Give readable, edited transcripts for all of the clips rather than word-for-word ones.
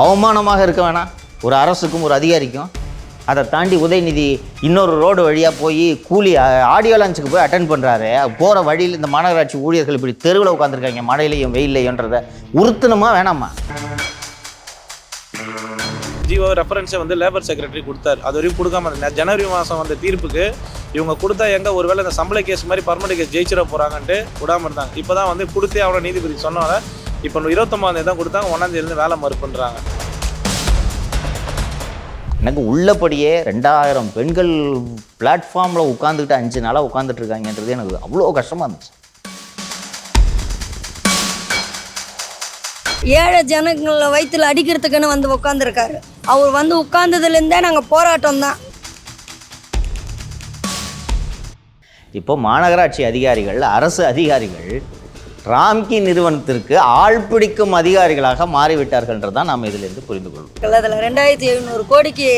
அவமானமாக இருக்க வேணாம் ஒரு அரசுக்கும் ஒரு அதிகாரிக்கும். அதை தாண்டி உதயநிதி இன்னொரு ரோடு வழியாக போய் கூலி ஆடியோ லான்ச்சுக்கு போய் அட்டென்ட் பண்ணுறாரு. போகிற வழியில் இந்த மாநகராட்சி ஊழியர்கள் இப்படி தெருவில் உட்காந்துருக்காங்க மழையிலையும் வெயிலையும்ன்றதை உறுத்தணுமா வேணாமா? ஜிஓ ரெஃபரன்ஸை வந்து லேபர் செக்ரட்டரி கொடுத்தாரு. அது வரைக்கும் கொடுக்காம இருந்தேன். ஜனவரி மாதம் வந்த தீர்ப்புக்கு இவங்க கொடுத்தா எங்கே ஒருவேளை இந்த சம்பள கேஸ் மாதிரி பர்மனெண்ட் கேஸ் ஜெயிச்சிட போகிறாங்கன்ட்டு விடாமல் இருந்தாங்க. இப்போ தான் வந்து கொடுத்தே அவனை நீதிபதி சொன்னவரை இப்போ 29 தான் கொடுத்தாங்க, 1 வேலை மறுப்புன்றாங்க. எனக்கு உள்ளபடியே 2000 பெண்கள் பிளாட்ஃபார்மில் உட்காந்துக்கிட்டு 5 நாளாக உட்காந்துட்டு இருக்காங்கன்றது எனக்கு அவ்வளோ கஷ்டமாக இருந்துச்சு. ஏழை ஜனங்களை வயிற்றுல அடிக்கிறதுக்குன்னு வந்து உட்காந்துருக்காரு. அவர் வந்து உட்கார்ந்ததுலேருந்தே நாங்கள் போராட்டம் தான். இப்போ மாநகராட்சி அதிகாரிகள், அரசு அதிகாரிகள் ராம்கி நிறுவனத்திற்கு ஆள் பிடிக்கும் அதிகாரிகளாக மாறிவிட்டார்கள்ன்றதான் நாம் இதிலிருந்து புரிந்து கொள்வோம். அதில் 2700 கோடிக்கு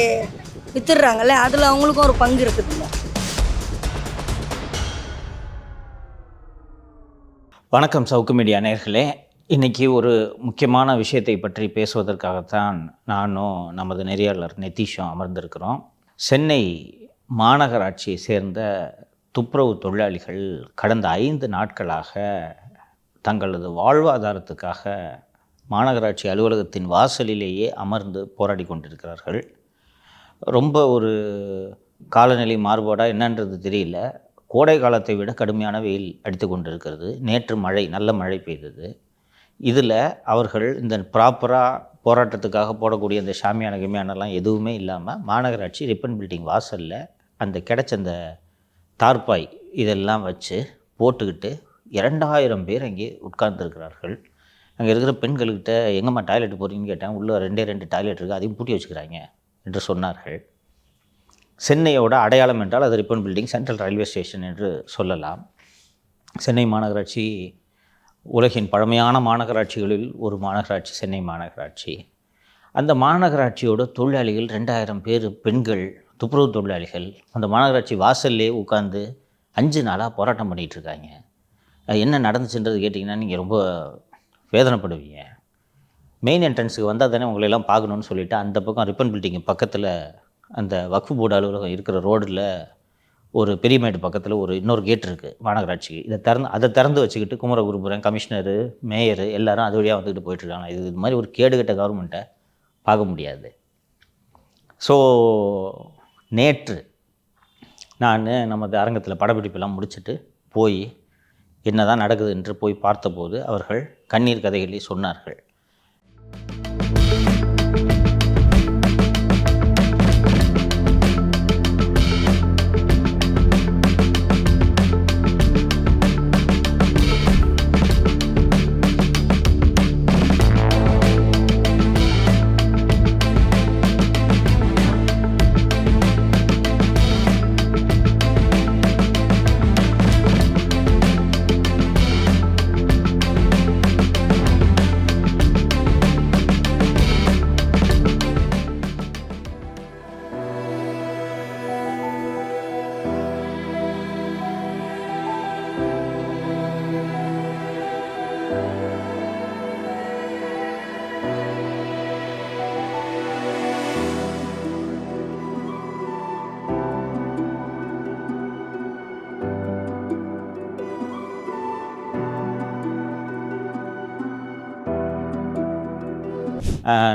வித்துடுறாங்கல்ல, அதில் அவங்களுக்கும் ஒரு பங்கு இருக்குதுல்ல. வணக்கம் சவுக்கு மீடியா நேயர்களே. இன்றைக்கி ஒரு முக்கியமான விஷயத்தை பற்றி பேசுவதற்காகத்தான் நானும் நமது நெறியாளர் நிதிஷும் அமர்ந்திருக்கிறோம். சென்னை மாநகராட்சியை சேர்ந்த துப்புரவு தொழிலாளிகள் கடந்த 5 நாட்களாக தங்களது வாழ்வாதாரத்துக்காக மாநகராட்சி அலுவலகத்தின் வாசலிலேயே அமர்ந்து போராடி கொண்டிருக்கிறார்கள். ரொம்ப ஒரு காலநிலை மாறுபாடாக என்னன்றது தெரியல. கோடை காலத்தை விட கடுமையான வெயில் அடித்து கொண்டிருக்கிறது. நேற்று நல்ல மழை பெய்தது. இதில் அவர்கள் இந்த ப்ராப்பராக போராட்டத்துக்காக போடக்கூடிய இந்த ஷாமியான கிமியானெல்லாம் எதுவுமே இல்லாமல் மாநகராட்சி ரிப்பன் பில்டிங் வாசலில் அந்த கிடைச்ச அந்த தார்பாய் இதெல்லாம் வச்சு போட்டுக்கிட்டு 2000 பேர் அங்கே உட்கார்ந்துருக்கிறார்கள். அங்கே இருக்கிற பெண்கள்கிட்ட எங்கம்மா டாய்லெட் போகிறீங்கன்னு கேட்டேன். உள்ளே 2 டாய்லெட் இருக்குது, அதையும் பூட்டி வச்சுக்கிறாங்க என்று சொன்னார்கள். சென்னையோட அடையாளம் என்றால் அது ribbon building, central railway station என்று சொல்லலாம். சென்னை மாநகராட்சி உலகின் பழமையான மாநகராட்சிகளில் ஒரு மாநகராட்சி சென்னை மாநகராட்சி. அந்த மாநகராட்சியோட தொழிலாளிகள் 2000 பேர் பெண்கள் துப்புரவு தொழிலாளிகள் அந்த மாநகராட்சி வாசல்லே உட்காந்து 5 நாளாக போராட்டம் பண்ணிகிட்ருக்காங்க. என்ன நடந்துச்சுன்றது கேட்டிங்கன்னா நீங்கள் ரொம்ப வேதனைப்படுவீங்க. மெயின் என்ட்ரன்ஸுக்கு வந்தால் தானே உங்களெல்லாம் பார்க்கணுன்னு சொல்லிவிட்டு அந்த பக்கம் ரிப்பன் பில்டிங்கு பக்கத்தில் அந்த வக்ஃபு போர்டு அலுவலகம் இருக்கிற ரோடில் ஒரு பெரியமேடு பக்கத்தில் இன்னொரு கேட் இருக்குது மாநகராட்சிக்கு. அதை திறந்து வச்சுக்கிட்டு குமரகுருபுரம் கமிஷனரு மேயரு எல்லோரும் அது வழியாக வந்துக்கிட்டு போயிட்டுருக்காங்க. இது மாதிரி ஒரு கேடுகட்ட கவர்மெண்ட்டை பார்க்க முடியாது. ஸோ நேற்று நான் நமது அரங்கத்தில் படப்பிடிப்பெல்லாம் முடிச்சுட்டு போய் என்ன தான் நடக்குது என்று போய் பார்த்தபோது அவர்கள் கண்ணீர் கதைகளை சொன்னார்கள்.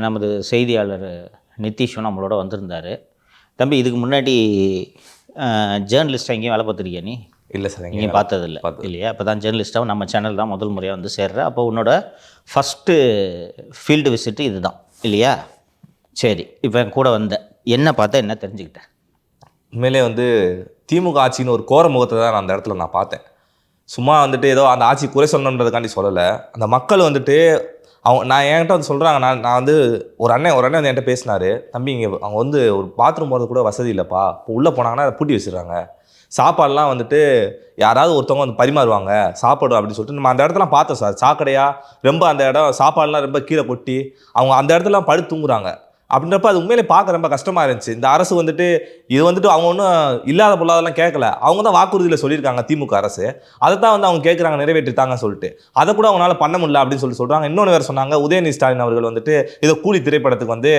நமது செய்தியாளர் நிதிஷும் நம்மளோட வந்திருந்தார். தம்பி, இதுக்கு முன்னாடி ஜேர்னலிஸ்ட்டாக எங்கேயும் வேலை பார்த்துருக்கியா நீ? இல்லை சார், எங்கேயும் பார்த்ததில்லை இல்லையா? இப்போ தான் ஜேர்னலிஸ்ட்டாக நம்ம சேனல் தான் முதல் முறையாக வந்து சேர்ற. அப்போ உன்னோட ஃபஸ்ட்டு ஃபீல்டு விசிட்டு இது தான் இல்லையா? சரி, இப்போ என் கூட வந்த என்ன பார்த்தா என்ன தெரிஞ்சுக்கிட்டேன்? உண்மையிலே திமுக ஆட்சின்னு ஒரு கோர முகத்தை தான் நான் அந்த இடத்துல நான் பார்த்தேன். சும்மா ஏதோ அந்த ஆட்சி குறை சொல்லணுன்றதுக்காண்டி சொல்லலை. அந்த மக்கள் நான் என்கிட்ட சொல்கிறாங்க. நான் ஒரு அண்ணன் என்கிட்ட பேசினார். தம்பி, இங்கே அவங்க ஒரு பாத்ரூம் போகிறது கூட வசதி இல்லைப்பா. இப்போ உள்ளே போனாங்கன்னா அதை பூட்டி வச்சுருக்காங்க. சாப்பாடெலாம் யாராவது ஒருத்தவங்க பரிமாறுவாங்க சாப்பாடு அப்படின்னு சொல்லிட்டு நம்ம அந்த இடத்துல பார்த்தோம் சார். சாக்கடையாக ரொம்ப அந்த இடம் சாப்பாடுலாம் ரொம்ப கீழே கொட்டி அவங்க அந்த இடத்துல படுத்து தூங்குறாங்க. அப்படின்றப்ப அது உண்மையிலே பார்க்க ரொம்ப கஷ்டமாக இருந்துச்சு. இந்த அரசு வந்துட்டு இது வந்துட்டு அவங்க ஒன்றும் இல்லாத பொருளாதெல்லாம் கேட்கல. அவங்க தான் வாக்குறுதியில் சொல்லியிருக்காங்க திமுக அரசு. அதை தான் வந்து அவங்க கேட்குறாங்க நிறைவேற்றிட்டாங்கன்னு சொல்லிட்டு. அதை கூட அவங்களால பண்ண முடியல அப்படின்னு சொல்கிறாங்க. இன்னொன்று வேறு சொன்னாங்க, உதயநிதி ஸ்டாலின் அவர்கள் வந்துட்டு ஏதோ கூலி திரைப்படத்துக்கு வந்து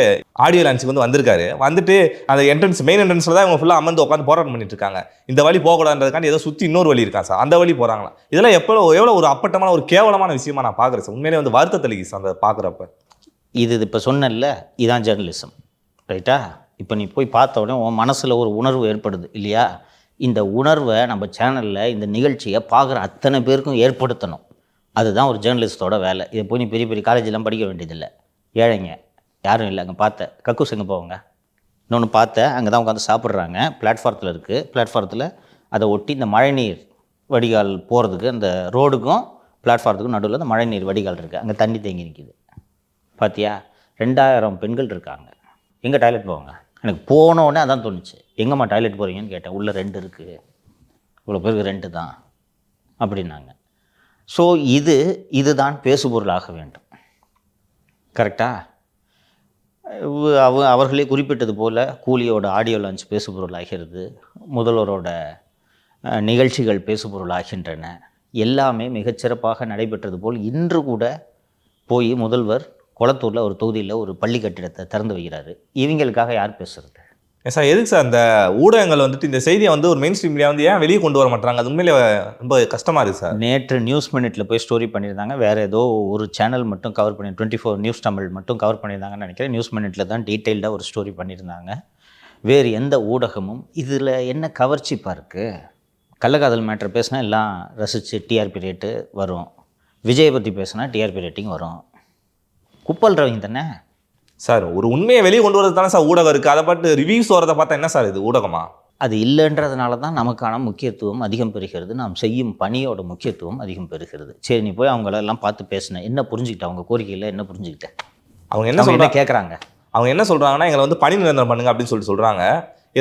ஆடியோ லான்ச்சுக்கு வந்து வந்திருக்காரு. வந்துட்டு அந்த மெயின் என்ட்ரன்ஸில் தான் இவங்க ஃபுல்லாக அமர்ந்து உட்காந்து போராட்டம் பண்ணிட்டு இருக்காங்க. இந்த வழி போகக்கூடாதுன்றதுக்காண்டி ஏதோ சுற்றி இன்னொரு வழி இருக்கா சார், அந்த வழி போகிறாங்களா? இதெல்லாம் எவ்வளோ ஒரு அப்பட்டமான ஒரு கேவலமான விஷயமா நான் பார்க்குறேன் சார். உண்மையிலே வந்து வருத்தத்தளிக்கு சார் அந்த பார்க்குறப்ப. இது இப்போ சொன்னல, இதான் ஜேர்னலிசம், ரைட்டா? இப்போ நீ போய் பார்த்த உடனே உன் மனசில் ஒரு உணர்வு ஏற்படுது இல்லையா? இந்த உணர்வை நம்ம சேனலில் இந்த நிகழ்ச்சியை பார்க்குற அத்தனை பேருக்கும் ஏற்படுத்தணும். அதுதான் ஒரு ஜேர்னலிஸ்ட்டோட வேலை. இதை போய் நீ பெரிய பெரிய காலேஜெலாம் படிக்க வேண்டியதில்லை. ஏழைங்க யாரும் இல்லை, அங்கே பார்த்த கக்கூஸ் எங்கே போவாங்க, இன்னொன்று பார்த்த அங்கே தான் உட்காந்து சாப்பிட்றாங்க. பிளாட்ஃபாரத்தில் இருக்குது. பிளாட்ஃபாரத்தில் அதை ஒட்டி இந்த மழைநீர் வடிகால் போகிறதுக்கு அந்த ரோடுக்கும் பிளாட்ஃபாரத்துக்கும் நடுவில் அந்த மழைநீர் வடிகால் இருக்குது. அங்கே தண்ணி தேங்கி நிற்கிது. பார்த்தியா? 2000 பெண்கள் இருக்காங்க. எங்கே டாய்லெட் போவாங்க? எனக்கு போனோடனே அதான் தோணுச்சு. எங்கேம்மா டாய்லெட் போகிறீங்கன்னு கேட்டேன். உள்ளே 2 இருக்குது, இவ்வளோ பேருக்கு 2 தான் அப்படின்னாங்க. ஸோ இதுதான் பேசுபொருளாக வேண்டும். கரெக்டாக? அவர்களே குறிப்பிட்டது போல் கூலியோட ஆடியோ லான்ச் பேசுபொருள் ஆகிறது, முதல்வரோட நிகழ்ச்சிகள் பேசுபொருள் ஆகின்றன. எல்லாமே மிகச்சிறப்பாக நடைபெற்றது போல் இன்று கூட போய் முதல்வர் கொளத்தூரில் ஒரு தொகுதியில் ஒரு பள்ளி கட்டிடத்தை திறந்து வைக்கிறாரு. இவங்களுக்காக யார் பேசுறது? சார் எதுக்கு சார் அந்த ஊடகங்கள் வந்துட்டு இந்த செய்தியை வந்து ஒரு மெயின் ஸ்ட்ரீம் மீடியா வந்து ஏன் வெளியே கொண்டு வர மாட்டாங்க? அது உண்மையிலே ரொம்ப கஷ்டமாக இருக்குது சார். நேற்று நியூஸ் மினிட்டில் போய் ஸ்டோரி பண்ணியிருந்தாங்க. வேறு ஏதோ ஒரு சேனல் மட்டும் கவர் பண்ணி 24 நியூஸ் தமிழ் மட்டும் கவர் பண்ணியிருந்தாங்கன்னு நினைக்கிறேன். நியூஸ் மினிட்டில் தான் டீட்டெயில்டாக ஒரு ஸ்டோரி பண்ணியிருந்தாங்க. வேறு எந்த ஊடகமும் இதில் என்ன கவர்ச்சிப்பாக இருக்குது? கள்ளக்காதல் மேட்ரு பேசினா எல்லாம் ரசித்து டிஆர்பி ரேட்டு வரும். விஜயை பற்றி பேசினா டிஆர்பி ரேட்டிங் வரும். குப்பல் ரவிங்க தானே சார். ஒரு உண்மையை வெளியே கொண்டு வரது தானே சார் ஊடகம் இருக்குது. அதை பார்த்து ரிவ்யூஸ் வரதை பார்த்தா என்ன சார் இது ஊடகமா? அது இல்லைன்றதுனால தான் நமக்கான முக்கியத்துவம் அதிகம் பெறுகிறது. நாம் செய்யும் பணியோட முக்கியத்துவம் அதிகம் பெறுகிறது. சரி, நீ போய் அவங்களெல்லாம் பார்த்து பேசினேன், என்ன புரிஞ்சுக்கிட்ட? அவங்க கோரிக்கையில் என்ன புரிஞ்சுக்கிட்ட? அவங்க என்ன கேட்குறாங்க? அவங்க என்ன சொல்கிறாங்கன்னா, எங்களை வந்து பணி நிரந்தரம் பண்ணுங்க அப்படின்னு சொல்கிறாங்க.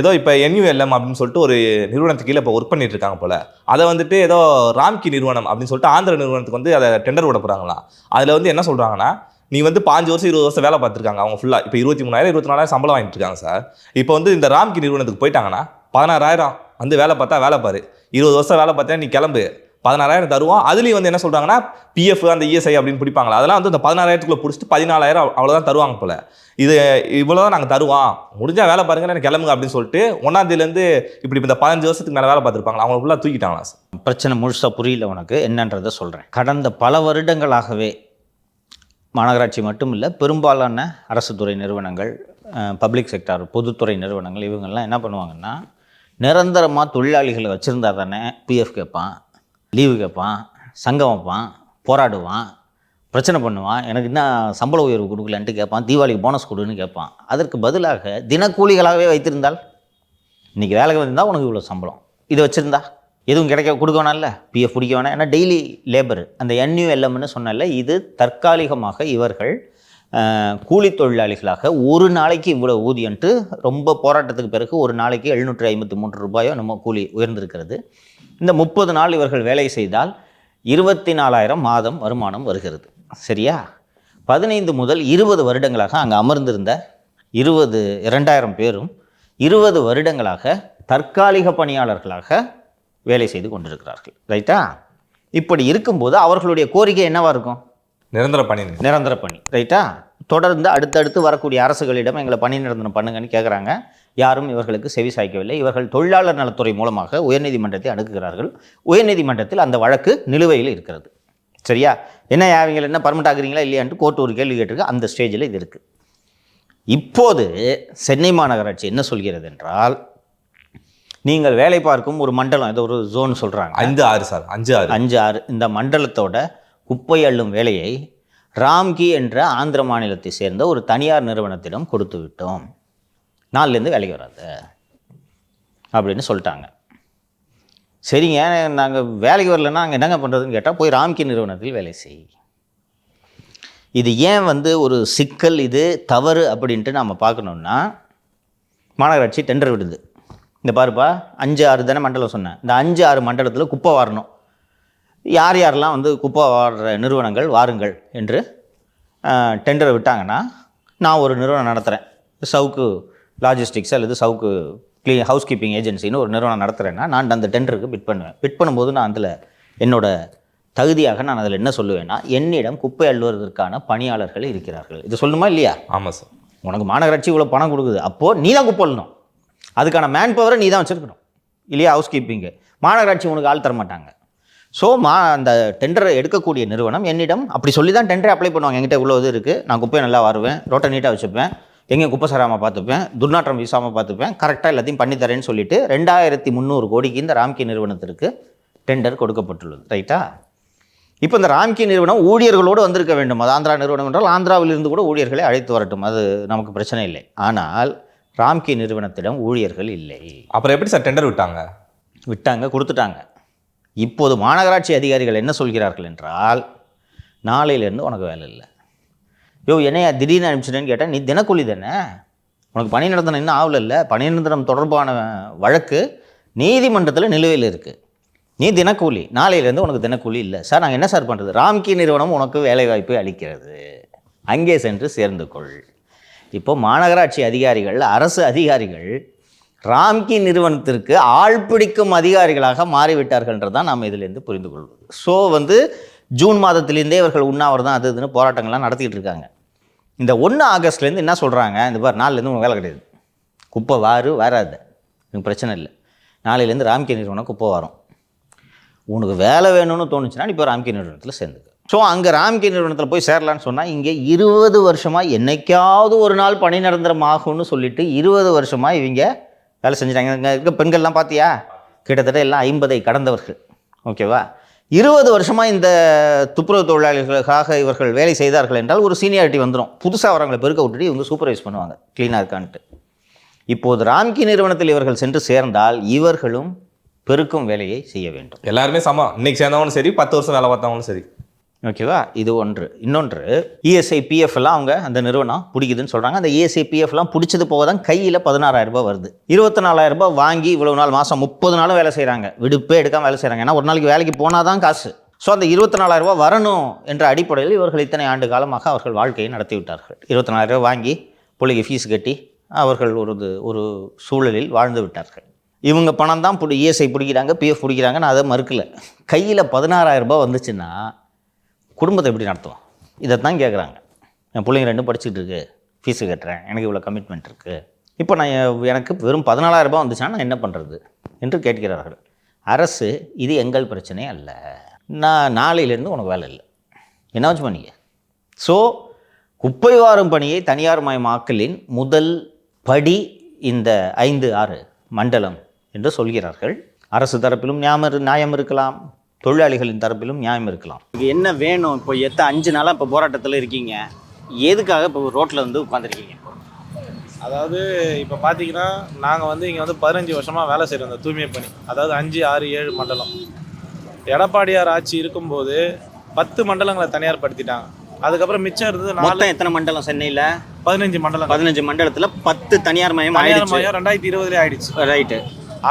ஏதோ இப்போ NULM அப்படின்னு சொல்லிட்டு ஒரு நிறுவனத்துக்கு கீழே இப்போ ஒர்க் பண்ணிட்டு இருக்காங்க போல். அதை வந்துட்டு ஏதோ ராம்கி நிறுவனம் அப்படின்னு சொல்லிட்டு ஆந்திர நிறுவனத்துக்கு வந்து அதை டெண்டர் விட போகிறாங்களாம். அதில் வந்து என்ன சொல்கிறாங்கன்னா, நீ வந்து 5 வருஷம் 20 வருஷம் வேலை பார்த்துருக்காங்க அவங்க ஃபுல்லாக. இப்போ 23,000 24,000 சம்பளம் வாங்கிட்டு இருக்காங்க சார். இப்போ வந்து இந்த ராம்கி நிறுவனத்துக்கு போயிட்டாங்கன்னா 16,000 வந்து வேலை பார்த்தா வேலை பாரு, 20 வருஷம் வேலை பார்த்தா நீ கிளம்பு, 16,000 தருவோம். அதுலேயும் வந்து என்ன சொல்கிறாங்கன்னா PF அந்த ESI அப்படின்னு பிடிப்பாங்களா, அதெல்லாம் வந்து இந்த 16,000க்குள்ளே பிடிச்சிட்டு 14,000 அவ்வளோதான் தருவாங்க போல். இது இவ்வளோ தான் நாங்கள் தருவோம், முடிஞ்சால் வேலை பாருங்க எனக்கு கிளம்புங்க அப்படின்னு சொல்லிட்டு 1ஆம் தேதியிலேருந்து இப்படி இந்த 15 வருஷத்துக்கு மேலே வேலை பார்த்துருப்பாங்களா, அவங்க ஃபுல்லாக தூக்கிட்டாங்களா சார்? பிரச்சனை முழுசாக புரியல உனக்கு என்னன்றதை சொல்கிறேன். கடந்த பல வருடங்களாகவே மாநகராட்சி மட்டும் இல்லை, பெரும்பாலான அரசு துறை நிறுவனங்கள், பப்ளிக் செக்டார் பொதுத்துறை நிறுவனங்கள் இவங்கெல்லாம் என்ன பண்ணுவாங்கன்னா, நிரந்தரமாக தொழிலாளிகளை வச்சுருந்தா தானே PF கேட்பான், லீவு கேட்பான், சங்கம் வைப்பான், போராடுவான், பிரச்சனை பண்ணுவான், எனக்கு என்ன சம்பள உயர்வு கொடுக்கலன்ட்டு கேட்பான், தீபாவளிக்கு போனஸ் கொடுன்னு கேட்பான். அதற்கு பதிலாக தினக்கூலிகளாகவே வைத்திருந்தால், இன்றைக்கி வேலைக்கு வந்திருந்தால் உனக்கு இவ்வளோ சம்பளம், இதை வச்சுருந்தா எதுவும் கொடுக்க வேணாம்ல, PF பிடிக்க வேணாம், ஏன்னா டெய்லி லேபர். அந்த NULMன்னு சொன்னால இது தற்காலிகமாக இவர்கள் கூலி தொழிலாளிகளாக ஒரு நாளைக்கு இவ்வளோ ஊதியன்ட்டு ரொம்ப போராட்டத்துக்கு பிறகு ஒரு நாளைக்கு 753 ரூபாயோ நம்ம கூலி உயர்ந்திருக்கிறது. இந்த 30 நாள் இவர்கள் வேலை செய்தால் 24,000 மாதம் வருமானம் வருகிறது. சரியா? 15 முதல் 20 வருடங்களாக அங்கே அமர்ந்திருந்த 2,000 பேரும் 20 வருடங்களாக தற்காலிக பணியாளர்களாக வேலை செய்து கொண்டிருக்கிறார்கள். ரைட்டா? இப்படி இருக்கும்போது அவர்களுடைய கோரிக்கை என்னவாக இருக்கும்? நிரந்தர பணி. ரைட்டா? தொடர்ந்து அடுத்தடுத்து வரக்கூடிய அரசுகளிடம் எங்களை பணி நிரந்தரம் பண்ணுங்கன்னு கேட்குறாங்க. யாரும் இவர்களுக்கு செவி சாய்க்கவில்லை. இவர்கள் தொழிலாளர் நலத்துறை மூலமாக உயர்நீதிமன்றத்தை அணுகுகிறார்கள். உயர்நீதிமன்றத்தில் அந்த வழக்கு நிலுவையில் இருக்கிறது. சரியா? என்ன அவங்க என்ன பர்மிட் ஆகுறீங்களா இல்லையான்ட்டு கோர்ட் ஒரு கேள்வி கேட்டிருக்கு. அந்த ஸ்டேஜில் இது இருக்குது. இப்போது சென்னை மாநகராட்சி என்ன சொல்கிறது என்றால், நீங்கள் வேலை பார்க்கும் ஒரு மண்டலம், ஏதோ ஒரு ஜோன் சொல்கிறாங்க, 5-6 சார், 5-6 இந்த மண்டலத்தோட குப்பை அள்ளும் வேலையை ராம்கி என்ற ஆந்திர மாநிலத்தை சேர்ந்த ஒரு தனியார் நிறுவனத்திடம் கொடுத்து விட்டோம், நாளிலேருந்து வேலைக்கு வராது அப்படின்னு சொல்லிட்டாங்க. சரிங்க, நாங்கள் வேலைக்கு வரலன்னா நாங்கள் என்னங்க பண்ணுறதுன்னு கேட்டால், போய் ராம்கி நிறுவனத்தில் வேலை செய். இது ஏன் ஒரு சிக்கல், இது தவறு அப்படின்ட்டு நாம் பார்க்கணுன்னா, மாநகராட்சி டெண்டர் விடுது. இந்த பாருப்பா 5-6 தானே மண்டலம் சொன்னேன், இந்த 5-6 மண்டலத்தில் குப்பை வாரணும், யார் யாரெல்லாம் குப்பை வாடுற நிறுவனங்கள் வாருங்கள் என்று டெண்டரை விட்டாங்கன்னா, நான் ஒரு நிறுவனம் நடத்துகிறேன், சவுக்கு லாஜிஸ்டிக்ஸ் அல்லது சவுக்கு ஹவுஸ் கீப்பிங் ஏஜென்சின்னு ஒரு நிறுவனம் நடத்துகிறேன்னா நான் அந்த டெண்டருக்கு பிட் பண்ணுவேன். பிட் பண்ணும்போது நான் அதில் என்னோட தகுதியாக நான் அதில் என்ன சொல்லுவேன்னா, என்னிடம் குப்பை அள்ளுவதற்கான பணியாளர்கள் இருக்கிறார்கள். இது சொல்லணுமா இல்லையா? ஆமாம் சார். உனக்கு மாநகராட்சி இவ்வளோ பணம் கொடுக்குது, அப்போது நீ தான் குப்பை அள்ளணும், அதுக்கான மேன் பவரை நீ தான் வச்சுருக்கணும் இல்லையா? ஹவுஸ் கீப்பிங்கு மாநகராட்சி உனக்கு ஆள் தர மாட்டாங்க. ஸோ அந்த டெண்டரை எடுக்கக்கூடிய நிறுவனம் என்னிடம் அப்படி சொல்லி தான் டெண்டரை அப்ளை பண்ணுவாங்க. என்கிட்ட இவ்வளோ இது இருக்குது, நான் குப்பையை நல்லா வருவேன், ரோட்டை நீட்டாக வச்சுப்பேன், எங்கேயும் குப்பை சராமல் பார்த்துப்பேன், துர்நாற்றம் வீசாமல் பார்த்துப்பேன், கரெக்டாக எல்லாத்தையும் பண்ணித்தரேன்னு சொல்லிட்டு 2300 கோடிக்கு இந்த ராம்கி நிறுவனத்திற்கு டெண்டர் கொடுக்கப்பட்டுள்ளது. ரைட்டா? இப்போ இந்த ராம்கி நிறுவனம் ஊழியர்களோடு வந்திருக்க வேண்டும். அது ஆந்திரா நிறுவனம் என்றால் ஆந்திராவிலிருந்து கூட ஊழியர்களை அழைத்து வரட்டும், அது நமக்கு பிரச்சனை இல்லை. ஆனால் ராம்கி நிறுவனத்திடம் ஊழியர்கள் இல்லை. அப்புறம் எப்படி சார் டெண்டர் விட்டாங்க? கொடுத்துட்டாங்க. இப்போது மாநகராட்சி அதிகாரிகள் என்ன சொல்கிறார்கள் என்றால், நாளையிலேருந்து உனக்கு வேலை இல்லை. என்னையா திடீர்னு அனுப்பிச்சிட்டேன்னு கேட்டால், நீ தினக்கூலி தானே, உனக்கு பணி நிரந்தரம் இன்னும் ஆகலை. பணி நிரந்தரம் தொடர்பான வழக்கு நீதிமன்றத்தில் நிலுவையில் இருக்குது, நீ தினக்கூலி, நாளையிலேருந்து உனக்கு தினக்கூலி இல்லை. சார் நாங்கள் என்ன சார் பண்ணுறது? ராம்கி நிறுவனம் உனக்கு வேலைவாய்ப்பை அளிக்கிறது, அங்கே சென்று சேர்ந்து கொள். இப்போ மாநகராட்சி அதிகாரிகள், அரசு அதிகாரிகள் ராம்கி நிறுவனத்திற்கு ஆள் பிடிக்கும் அதிகாரிகளாக மாறிவிட்டார்கள்ன்றதான் நாம் இதிலேருந்து புரிந்து கொள்வது. ஸோ ஜூன் மாதத்திலேருந்தே இவர்கள் உண்ணாவிரதம் அது இதுன்னு போராட்டங்கள்லாம் நடத்திக்கிட்டு இருக்காங்க. இந்த 1 ஆகஸ்ட்லேருந்து என்ன சொல்கிறாங்க, இந்த பார் நாளிலேருந்து உனக்கு வேலை கிடையாது, குப்பை வராது, எனக்கு பிரச்சனை இல்லை, நாளையிலேருந்து ராம்கி நிறுவனம் குப்பை வரும், உனக்கு வேலை வேணும்னு தோணுச்சுன்னா இப்போ ராம்கி நிறுவனத்தில் சேர்ந்துக்க. ஸோ அங்கே ராம்கி நிறுவனத்தில் போய் சேரலான்னு சொன்னால், இங்கே 20 வருஷமாக என்னைக்காவது ஒரு நாள் பணி நிரந்தரம் ஆகும்னு சொல்லிட்டு 20 வருஷமாக இவங்க வேலை செஞ்சுட்டாங்க. இங்கே இருக்க பெண்கள்லாம் பார்த்தியா, கிட்டத்தட்ட எல்லாம் 50 கடந்தவர்கள். ஓகேவா? 20 வருஷமாக இந்த துப்புரவு தொழிலாளிகளுக்காக இவர்கள் வேலை செய்தார்கள் என்றால் ஒரு சீனியாரிட்டி வந்துடும். புதுசாக வரவங்களை பெருக்க விட்டுட்டு இவங்க சூப்பர்வைஸ் பண்ணுவாங்க, க்ளீனாக இருக்கான்ட்டு. இப்போது ராம்கி நிறுவனத்தில் இவர்கள் சென்று சேர்ந்தால் இவர்களும் பெருக்கும் வேலையை செய்ய வேண்டும். எல்லாருமே சமம், இன்னைக்கு சேர்ந்தவங்களும் சரி, 10 வருஷம் வேலை பார்த்தவங்களும் சரி. ஓகேவா? இது ஒன்று. இன்னொன்று, இஎஸ்ஐ பிஎஃப் எல்லாம் அவங்க அந்த நிறுவனம் பிடிக்குதுன்னு சொல்கிறாங்க. அந்த இஎஸ்ஐ பிஎஃப்லாம் பிடிச்சது போக தான் கையில் 16,000 ரூபாய் வருது. 24,000 ரூபாய் வாங்கி இவ்வளவு நாள் மாதம் 30 நாளும் வேலை செய்கிறாங்க, விடுப்பே எடுக்காமல் வேலை செய்கிறாங்க. ஏன்னா ஒரு நாளைக்கு வேலைக்கு போனால் தான் காசு. ஸோ அந்த 24,000 ரூபாய் வரணும் என்ற அடிப்படையில் இவர்கள் இத்தனை ஆண்டு காலமாக அவர்கள் வாழ்க்கையை நடத்தி விட்டார்கள். 24,000 ரூபாய் வாங்கி பிள்ளைக்கு ஃபீஸ் கட்டி அவர்கள் ஒரு சூழலில் வாழ்ந்து விட்டார்கள். இவங்க பணம் தான் இஎஸ்ஐ பிடிக்கிறாங்க, பிஎஃப் பிடிக்கிறாங்க, நான் அதை மறுக்கலை. கையில் 16,000 ரூபாய் வந்துச்சுன்னா குடும்பத்தை எப்படி நடத்துவோம்? இதை தான் கேட்குறாங்க. என் பிள்ளைங்க 2 படிச்சுட்டு இருக்கு, ஃபீஸு கட்டுறேன், எனக்கு இவ்வளோ கமிட்மெண்ட் இருக்குது, இப்போ நான் எனக்கு வெறும் 14,000 ரூபாய் வந்துச்சுன்னா நான் என்ன பண்ணுறது என்று கேட்கிறார்கள். அரசு, இது எங்கள் பிரச்சனை அல்ல, நான் நாளையிலேருந்து உனக்கு வேலை இல்லை, என்ன வச்சு பண்ணிக்க. ஸோ குப்பை வாரும் பணியை தனியார் மயமாக்கலின் முதல் படி இந்த 5-6 மண்டலம் என்று சொல்கிறார்கள். அரசு தரப்பிலும் நியாயம் இருக்கலாம், தொழிலாளிகளின் தரப்பிலும் நியாயம் இருக்கலாம். என்ன வேணும்? இப்போ 5 நாளாக இப்போ போராட்டத்தில் இருக்கீங்க, எதுக்காக இப்போ ரோட்டில் உட்காந்துருக்கீங்க? அதாவது இப்போ பார்த்தீங்கன்னா நாங்கள் இங்கே 15 வருஷமாக வேலை செய்கிறோம் இந்த தூய்மை பணி. அதாவது 5, 6, 7 மண்டலம். எடப்பாடியார் ஆட்சி இருக்கும்போது 10 மண்டலங்களை தனியார் படுத்திட்டாங்க. அதுக்கப்புறம் மிச்சம் இருந்தது 4. எத்தனை மண்டலம் சென்னையில்? 15 மண்டலம். 15 மண்டலத்தில் 10 தனியார் மயம் 2020 ஆயிடுச்சு. ரைட்டு.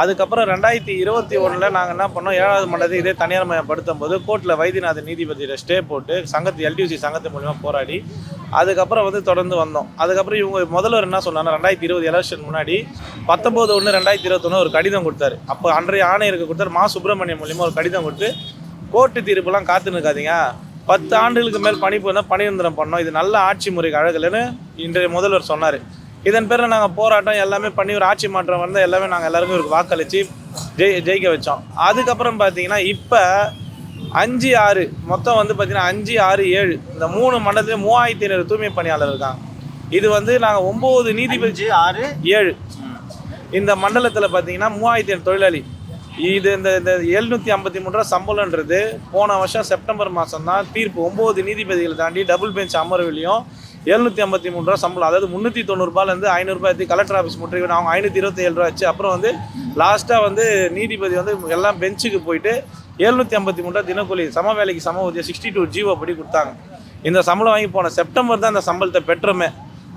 அதுக்கப்புறம் 2021 நாங்கள் என்ன பண்ணோம், 7வது மண்டலத்தை இதே தனியார் மயம் படுத்தும் போது கோர்ட்டில் வைத்தியநாதன் நீதிபதியில் ஸ்டே போட்டு LTUC சங்கத்து மூலிமா போராடி அதுக்கப்புறம் தொடர்ந்து வந்தோம். அதுக்கப்புறம் இவங்க முதல்வர் என்ன சொன்னாங்கன்னா, 2020 எலெக்ஷன் முன்னாடி 19/1/2021 ஒரு கடிதம் கொடுத்தாரு. அப்போ அன்றைய ஆணையருக்கு கொடுத்தாரு, மா சுப்பிரமணியம் மூலிமா ஒரு கடிதம் கொடுத்து, கோர்ட்டு தீர்ப்புலாம் காத்துன்னு இருக்காதீங்க, 10 ஆண்டுகளுக்கு மேல் பணி நிரந்தரம் பண்ணோம், இது நல்ல ஆட்சி முறைக்கு அழகலைன்னு இன்றைய முதல்வர் சொன்னார். இதன் பேரில் நாங்கள் போராட்டம் எல்லாமே பண்ணி ஒரு ஆட்சி மாற்றம் வந்து எல்லாமே நாங்கள் எல்லாருமே ஒரு வாக்களித்து ஜெயிக்க வச்சோம். அதுக்கப்புறம் பார்த்தீங்கன்னா இப்போ 5, 6 மொத்தம் பார்த்தீங்கன்னா 5, 6, 7 இந்த 3 மண்டலத்தில் 3500 தூய்மை பணியாளர் இருக்காங்க. இது நாங்கள் 9 நீதிபதி 6, 7 இந்த மண்டலத்தில் பார்த்தீங்கன்னா 3500 தொழிலாளி. இது இந்த 753 ரூபா சம்பளம்ன்றது போன வருஷம் செப்டம்பர் மாதம் தான் தீர்ப்பு. 9 நீதிபதிகளை தாண்டி டபுள் பெஞ்ச் அமர்விலையும் 753 ரூபா சம்பளம். அதாவது 390 ரூபாயிலேருந்து 500 ரூபாய் ஏற்றி கலெக்டர் ஆஃபீஸ் முற்றுகை அவங்க 527 ரூபா வச்சு அப்புறம் லாஸ்ட்டாக நீதிபதி எல்லாம் பெஞ்சுக்கு போயிட்டு 753 ரூபா தினக்கூலி சம வேலைக்கு சம ஊதியம் 62 ஜீவோ படி கொடுத்தாங்க. இந்த சம்பளம் வாங்கி போன செப்டம்பர் தான் இந்த சம்பளத்தை பெற்றோமே.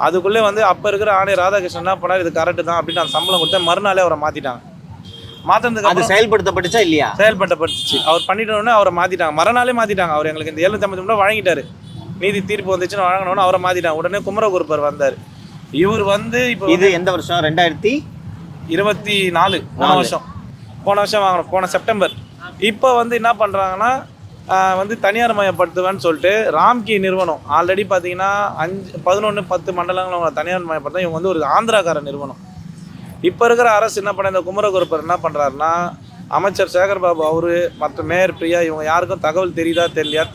அதுக்குள்ளே அப்போ இருக்கிற ஆணையர் ராதாகிருஷ்ணன் என்ன பண்ணார், இது கரெக்டு தான் அப்படின்னு அந்த சம்பளம் கொடுத்தா மறுநாளே அவரை மாற்றிட்டாங்க. மாற்றினதுக்கு அது செயல்படுத்தப்பட்டுச்சா இல்லையா? செயல்படுத்தப்பட்டுச்சு. அவர் பண்ணிட்டோன்னே அவரை மாற்றிட்டாங்க, மறுநாளே மாற்றிட்டாங்க. அவர் எங்களுக்கு இந்த 753 ரூபா வழங்கிட்டார். நீதி தீர்ப்பு வந்துச்சுன்னு வழங்கினோன்னு அவரை மாற்றிட்டாங்க. உடனே குமரகுருப்பர் வந்தார். இவர் வந்து இப்போ இது எந்த வருஷம்? 2024 போன வருஷம் வாங்கினோம், போன செப்டம்பர். இப்போ வந்து என்ன பண்ணுறாங்கன்னா வந்து தனியார் மயப்படுத்துவேன்னு சொல்லிட்டு ராம்கி நிறுவனம் ஆல்ரெடி பார்த்தீங்கன்னா 11-10 மண்டலங்கள் அவங்க தனியார் மயப்படுத்தா. இவங்க வந்து ஒரு ஆந்திராக்கார நிறுவனம். இப்போ இருக்கிற அரசு என்ன பண்ண, இந்த குமரகுருப்பர் என்ன பண்ணுறாருன்னா, அமைச்சர் சேகர்பாபு அவரு மற்ற மேயர் பிரியா இவங்க யாருக்கும் தகவல் தெரியுதா